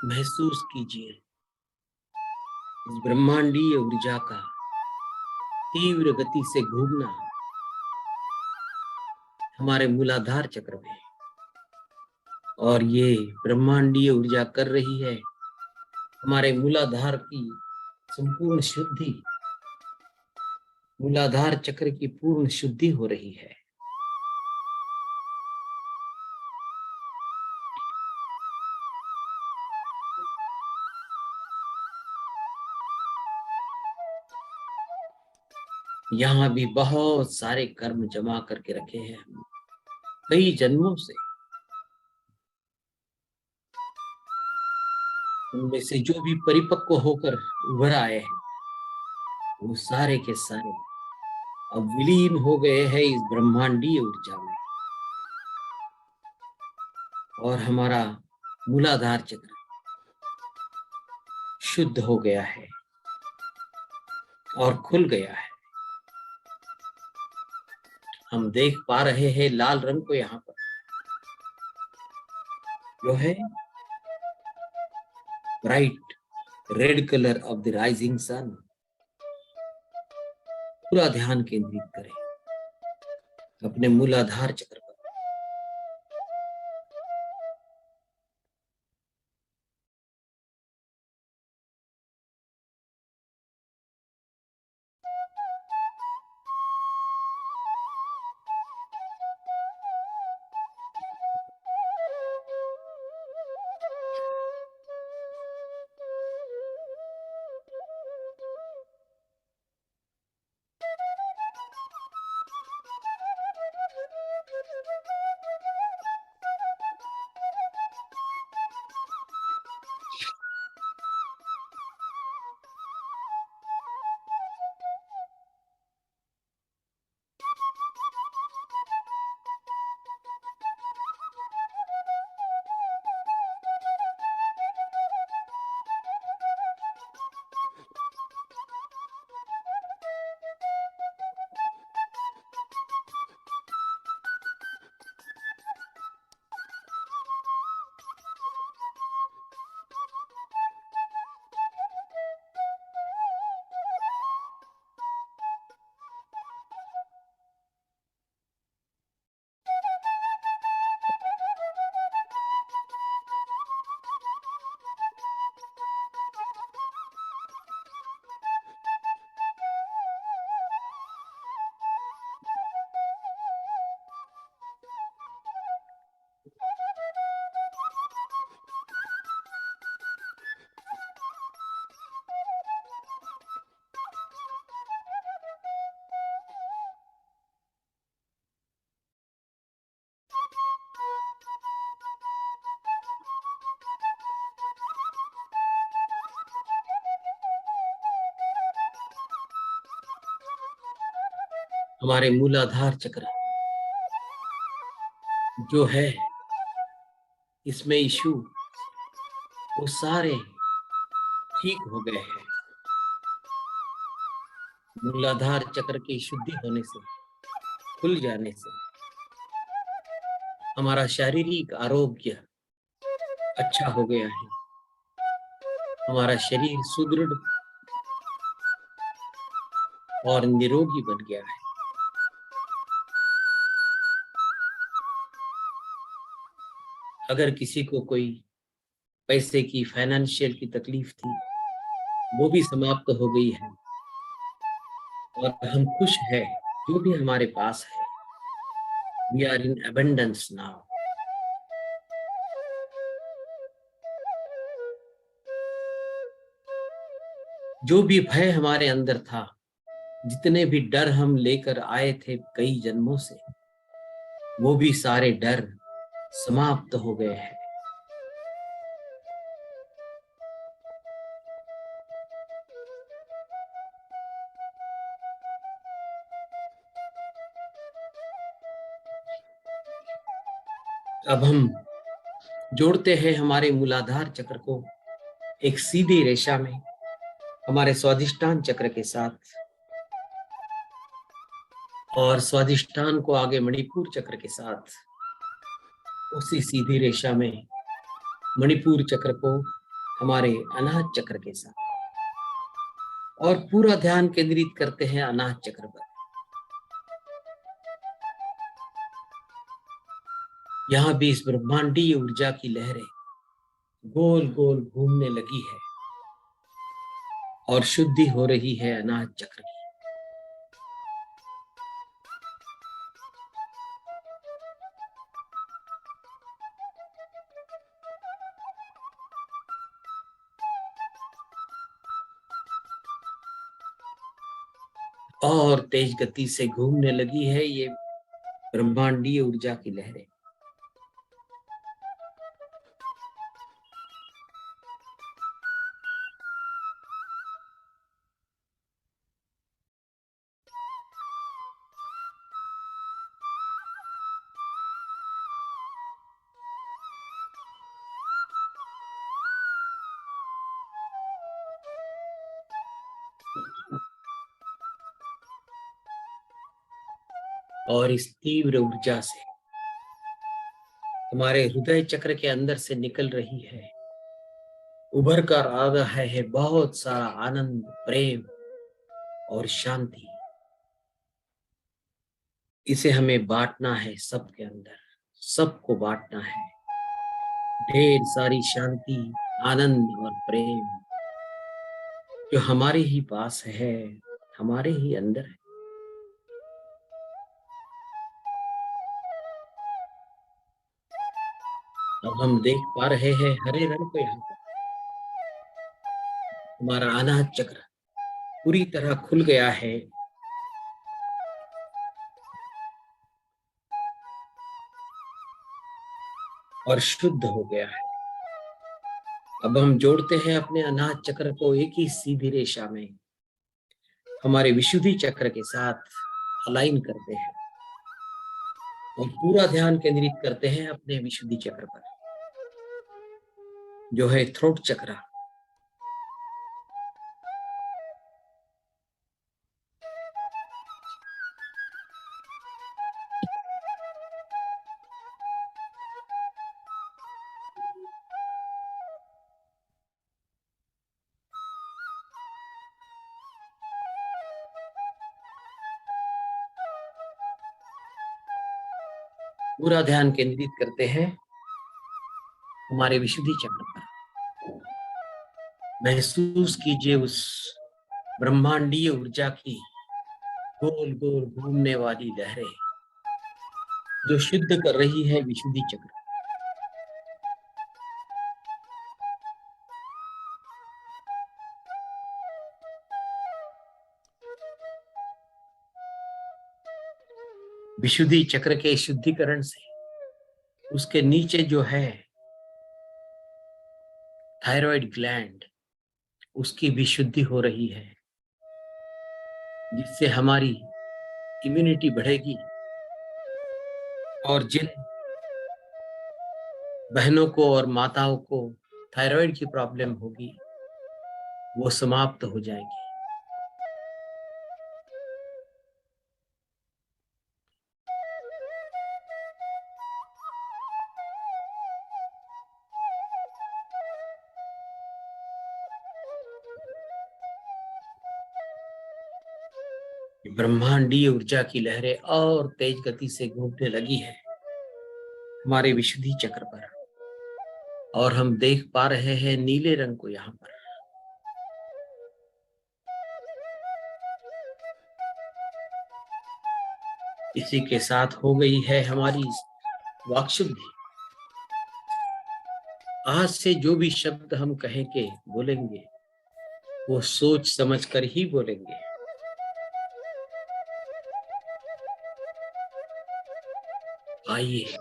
महसूस कीजिए इस ब्रह्मांडीय ऊर्जा का तीव्र गति से घूमना हमारे मूलाधार चक्र में, और ये ब्रह्मांडीय ऊर्जा कर रही है हमारे मूलाधार की संपूर्ण शुद्धि। मूलाधार चक्र की पूर्ण शुद्धि हो रही है। यहाँ भी बहुत सारे कर्म जमा करके रखे हैं हम कई जन्मों से। उनमें से जो भी परिपक्व होकर उभर आए हैं वो सारे के सारे अब विलीन हो गए हैं इस ब्रह्मांडीय ऊर्जा में, और हमारा मूलाधार चक्र शुद्ध हो गया है और खुल गया है। हम देख पा रहे हैं लाल रंग को यहाँ पर, जो है bright red colour of the rising sun. पूरा ध्यान केंद्रित करें अपने मूलाधार चक्र पर। हमारे मूलाधार चक्र जो है, इसमें इशू वो सारे ठीक हो गए हैं। मूलाधार चक्र की शुद्धि होने से, खुल जाने से हमारा शारीरिक आरोग्य अच्छा हो गया है। हमारा शरीर सुदृढ़ और निरोगी बन गया है। अगर किसी को कोई पैसे की, फाइनेंशियल की तकलीफ थी, वो भी समाप्त हो गई है और हम खुश हैं जो भी हमारे पास है। We are in abundance now. जो भी भय हमारे अंदर था, जितने भी डर हम लेकर आए थे कई जन्मों से, वो भी सारे डर समाप्त हो गए हैं। अब हम जोड़ते हैं हमारे मूलाधार चक्र को एक सीधी रेखा में हमारे स्वादिष्टान चक्र के साथ, और स्वादिष्टान को आगे मणिपुर चक्र के साथ, उसी सीधी रेखा में मणिपुर चक्र को हमारे अनाहत चक्र के साथ, और पूरा ध्यान केंद्रित करते हैं अनाहत चक्र पर। यहाँ भी इस ब्रह्मांडीय ऊर्जा की लहरें गोल गोल घूमने लगी है और शुद्धि हो रही है अनाहत चक्र की। और तेज गति से घूमने लगी है ये ब्रह्मांडीय ऊर्जा की लहरें। और इस तीव्र ऊर्जा से हमारे हृदय चक्र के अंदर से निकल रही है, उभर कर आ रहा है बहुत सारा आनंद, प्रेम और शांति। इसे हमें बांटना है सबके अंदर, सबको बांटना है। ढेर सारी शांति, आनंद और प्रेम जो हमारे ही पास है, हमारे ही अंदर है। अब हम देख पा रहे हैं हरे रंग को यहाँ पर। हमारा अनाहत चक्र पूरी तरह खुल गया है और शुद्ध हो गया है। अब हम जोड़ते हैं अपने अनाहत चक्र को एक ही सीधी रेखा में हमारे विशुद्धि चक्र के साथ अलाइन करते हैं और पूरा ध्यान केंद्रित करते हैं अपने विशुद्धि चक्र पर, जो है थ्रोट चक्र। पूरा ध्यान केंद्रित करते हैं हमारे विशुद्धि चक्र पर। महसूस कीजिए उस ब्रह्मांडीय ऊर्जा की गोल गोल घूमने वाली लहरें जो शुद्ध कर रही है विशुद्धि चक्र। विशुद्धि चक्र के शुद्धिकरण से उसके नीचे जो है थायराइड ग्लैंड, उसकी भी शुद्धि हो रही है, जिससे हमारी इम्यूनिटी बढ़ेगी और जिन बहनों को और माताओं को थायराइड की प्रॉब्लम होगी वो समाप्त हो जाएगी। ब्रह्मांडीय ऊर्जा की लहरें और तेज गति से घूमने लगी है हमारे विशुद्धि चक्र पर और हम देख पा रहे हैं नीले रंग को यहाँ पर। इसी के साथ हो गई है हमारी वाक शुद्धि। आज से जो भी शब्द हम कहेंगे बोलेंगे वो सोच समझ कर ही बोलेंगे। आइए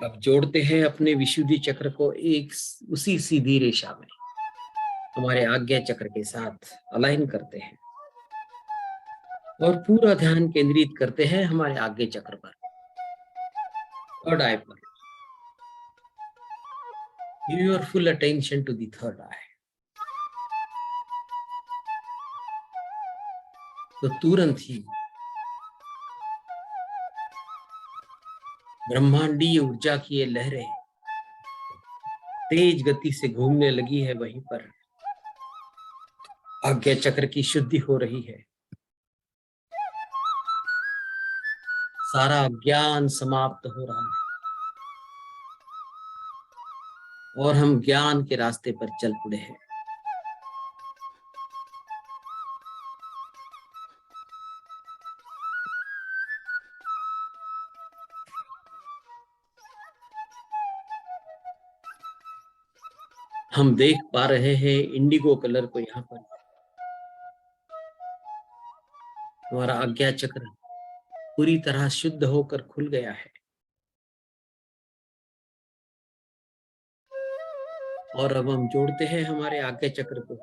अब जोड़ते हैं अपने विशुद्धि चक्र को एक उसी सीधी रेखा में हमारे आज्ञा चक्र के साथ अलाइन करते हैं और पूरा ध्यान केंद्रित करते हैं हमारे आज्ञा चक्र पर, थर्ड आई पर। Give your full attention to the third eye. तो तुरंत ही ब्रह्मांडीय ऊर्जा की ये लहरें तेज गति से घूमने लगी है, वहीं पर आज्ञा चक्र की शुद्धि हो रही है। सारा ज्ञान समाप्त हो रहा है और हम ज्ञान के रास्ते पर चल पड़े हैं। हम देख पा रहे हैं इंडिगो कलर को यहाँ पर। हमारा आज्ञा चक्र पूरी तरह शुद्ध होकर खुल गया है और अब हम जोड़ते हैं हमारे आज्ञा चक्र को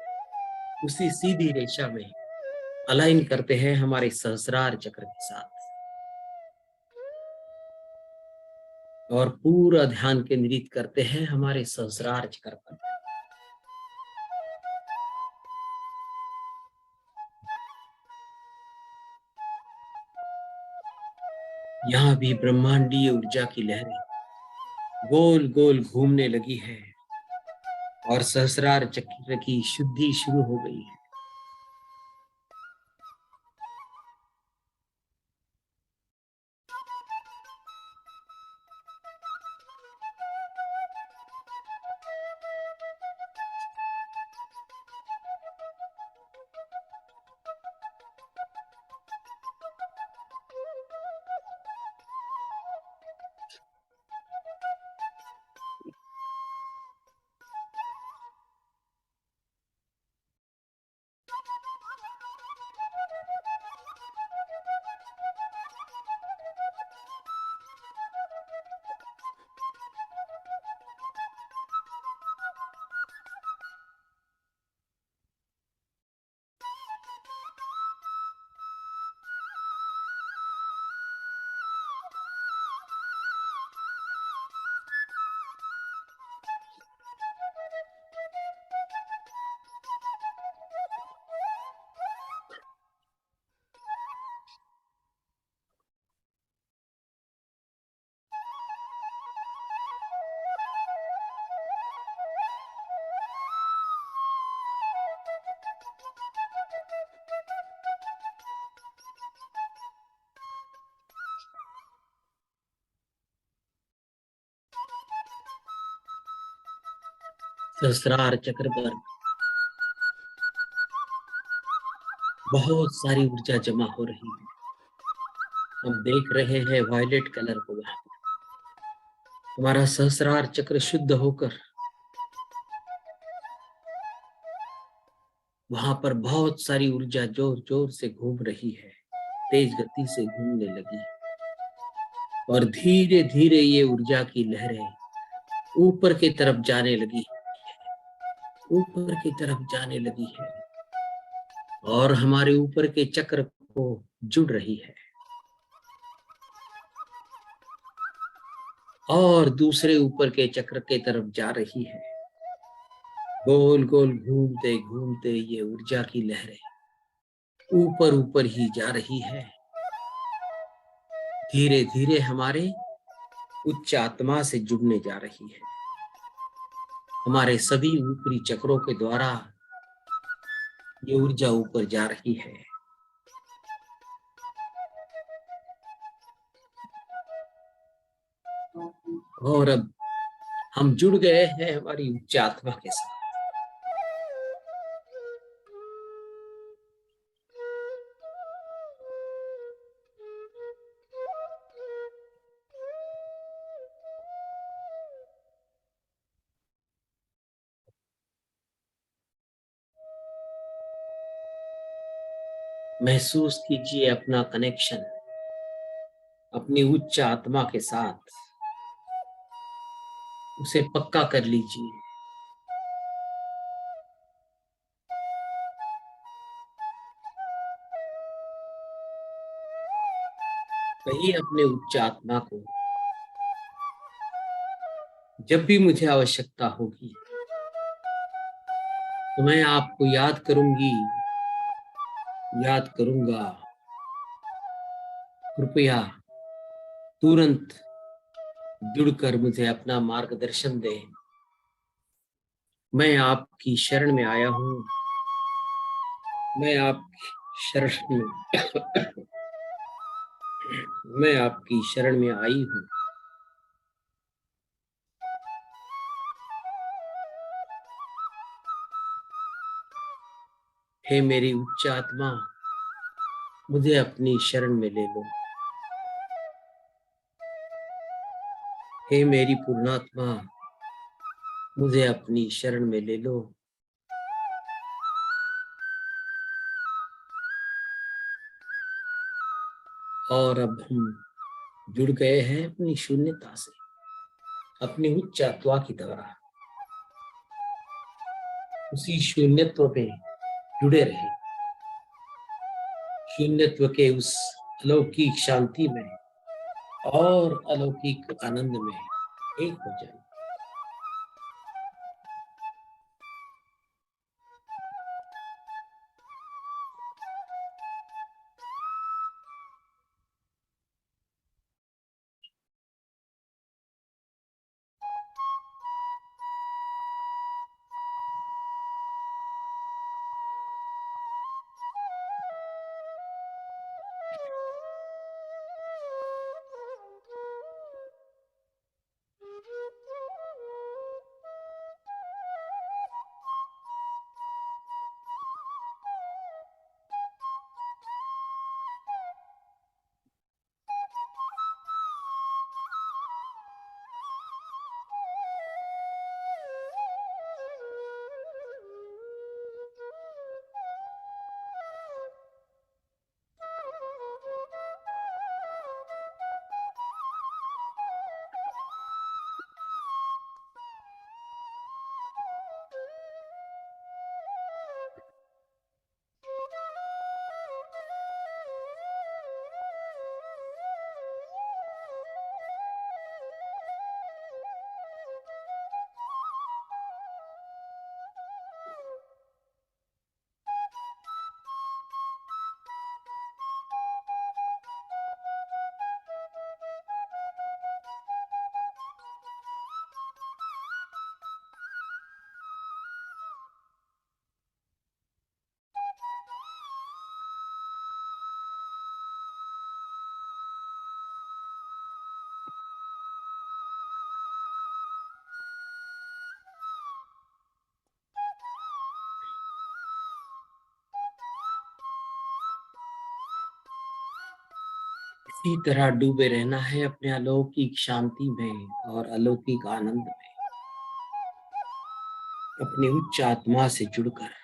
उसी सीधी रेखा में अलाइन करते हैं हमारे सहस्रार चक्र के साथ और पूरा ध्यान केंद्रित करते हैं हमारे सहस्रार चक्र पर। यहाँ भी ब्रह्मांडीय ऊर्जा की लहरें गोल गोल घूमने लगी है और सहस्रार चक्र की शुद्धि शुरू हो गई है। सहस्रार चक्र पर बहुत सारी ऊर्जा जमा हो रही है। हम देख रहे हैं वायलेट कलर को। वहां पर हमारा सहस्रार चक्र शुद्ध होकर वहां पर बहुत सारी ऊर्जा जोर जोर से घूम रही है, तेज गति से घूमने लगी और धीरे धीरे ये ऊर्जा की लहरें ऊपर की तरफ जाने लगी, ऊपर की तरफ जाने लगी है और हमारे ऊपर के चक्र को जुड़ रही है और दूसरे ऊपर के चक्र के तरफ जा रही है। गोल गोल घूमते घूमते ये ऊर्जा की लहरें ऊपर ऊपर ही जा रही है। धीरे धीरे हमारे उच्च आत्मा से जुड़ने जा रही है। हमारे सभी ऊपरी चक्रों के द्वारा ये ऊर्जा ऊपर जा रही है और अब हम जुड़ गए हैं हमारी उच्च आत्मा के साथ। महसूस कीजिए अपना कनेक्शन अपनी उच्च आत्मा के साथ, उसे पक्का कर लीजिए। कहिए अपने उच्च आत्मा को, जब भी मुझे आवश्यकता होगी तो मैं आपको याद करूंगी, याद करूंगा। कृपया तुरंत जुड़कर मुझे अपना मार्गदर्शन दें। मैं आपकी शरण में आया हूं, मैं आपकी शरण में मैं आपकी शरण में आई हूं। हे मेरी उच्च आत्मा, मुझे अपनी शरण में ले लो। हे मेरी पूर्णात्मा, मुझे अपनी शरण में ले लो। और अब हम जुड़ गए हैं अपनी शून्यता से, अपनी उच्च आत्मा की तरह। उसी शून्यत्व पे जुड़े रहे, शून्यत्व के उस अलौकिक शांति में और अलौकिक आनंद में एक हो जाए। इसी तरह डूबे रहना है अपने अलौकिक शांति में और अलौकिक आनंद में, अपनी उच्च आत्मा से जुड़कर।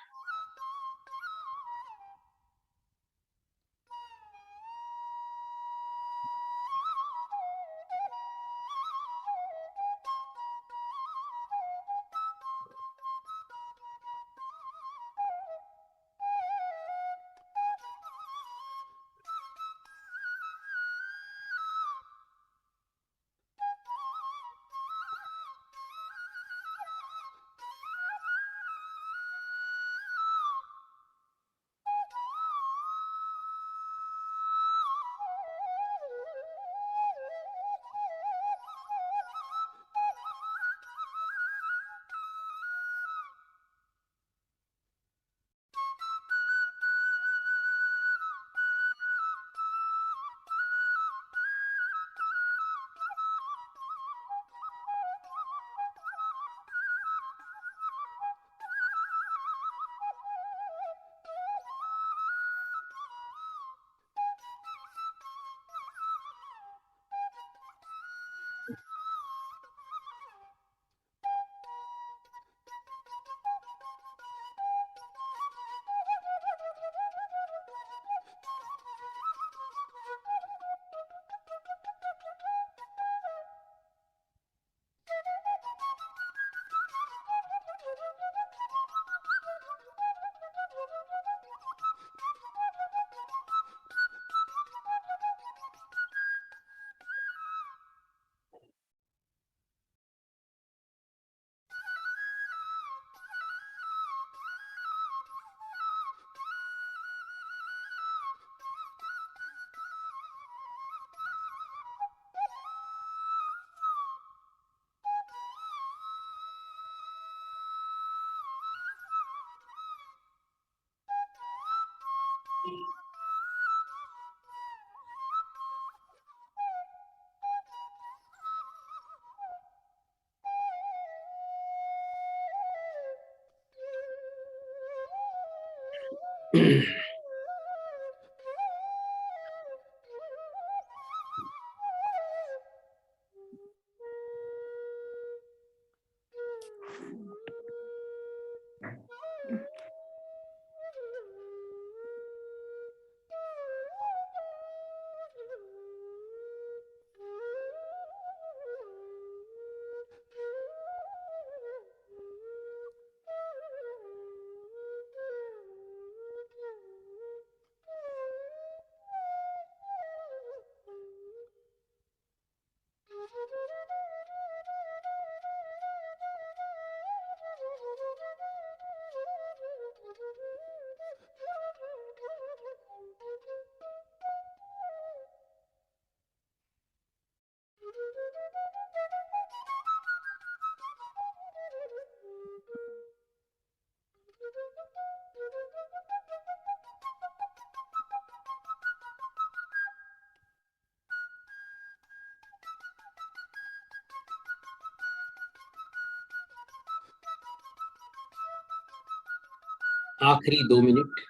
आखिरी 2 मिनट।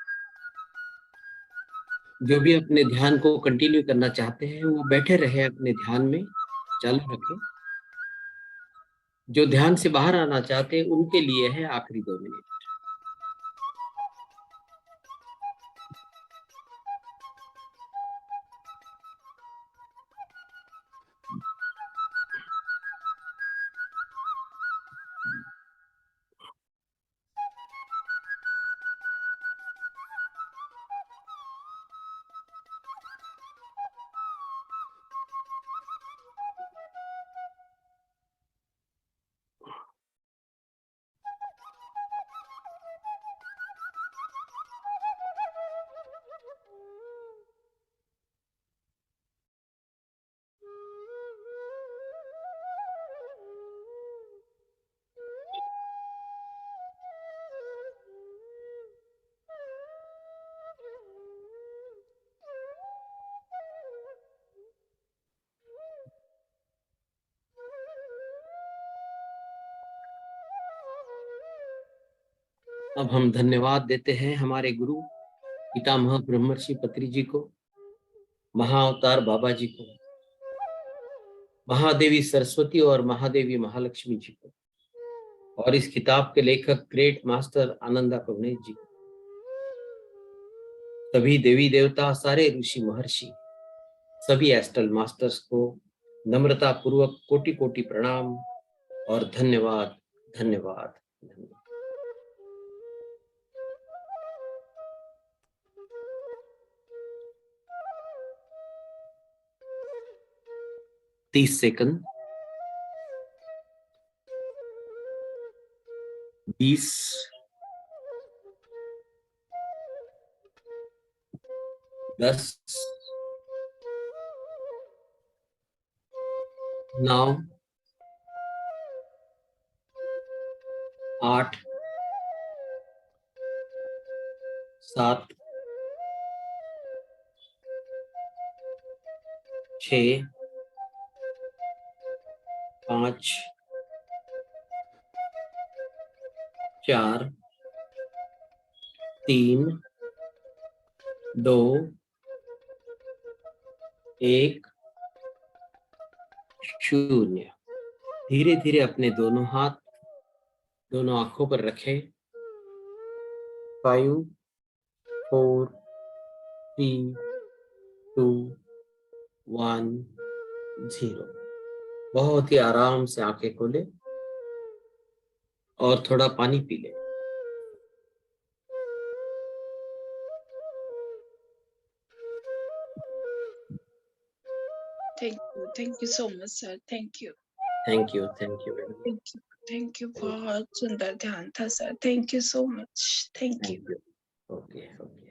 जो भी अपने ध्यान को कंटिन्यू करना चाहते हैं वो बैठे रहे अपने ध्यान में, चालू रखें। जो ध्यान से बाहर आना चाहते हैं उनके लिए है आखिरी 2 मिनट। अब हम धन्यवाद देते हैं हमारे गुरु पितामह ब्रह्मर्षि पत्री जी को, महाअवतार बाबा जी को, महादेवी सरस्वती और महादेवी महालक्ष्मी जी को, और इस किताब के लेखक ग्रेट मास्टर आनंदा कवनेश जी को, सभी देवी देवता, सारे ऋषि महर्षि, सभी एस्ट्रल मास्टर्स को नम्रता पूर्वक कोटि कोटि प्रणाम और धन्यवाद, धन्यवाद, धन्यवाद। तीस सेकंड, 20, 10, 9, 8, 7, 6, 5, 4, 3, 2, 1, 0। धीरे धीरे अपने दोनों हाथ दोनों आंखों पर रखें। 5, 4, 3, 2, 1, 0। बहुत ही आराम से आंखें खोले और थोड़ा पानी पी ले। Thank you so much sir, thank you, thank you, thank you madam, thank you, thank you. बहुत सुंदर ध्यान था sir, thank you so much, thank you, thank you. Okay okay,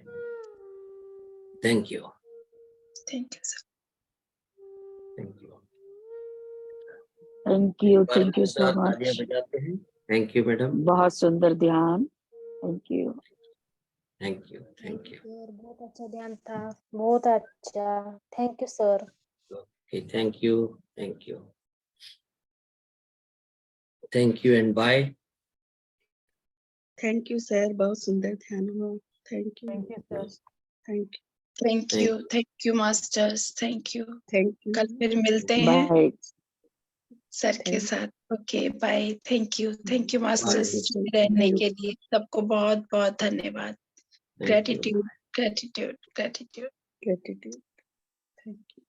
thank you, thank you sir. Thank you. Thank you एक सो साथ much. तालियां बजाते हैं। Thank you madam, बहुत सुंदर ध्यान, thank you. Thank you, thank you. Sir बहुत अच्छा ध्यान था, बहुत अच्छा, thank you sir. Okay, thank you, thank you, thank you and bye. Thank you sir, बहुत सुंदर ध्यान हुआ। Thank you, thank you sir. Thank thank you masters, thank you. You. कल फिर मिलते हैं बाय। सर के साथ। Okay bye, thank you masters Bye. रहने के लिए। सबको बहुत बहुत धन्यवाद। Thank you. Gratitude, gratitude, gratitude. Gratitude, thank you.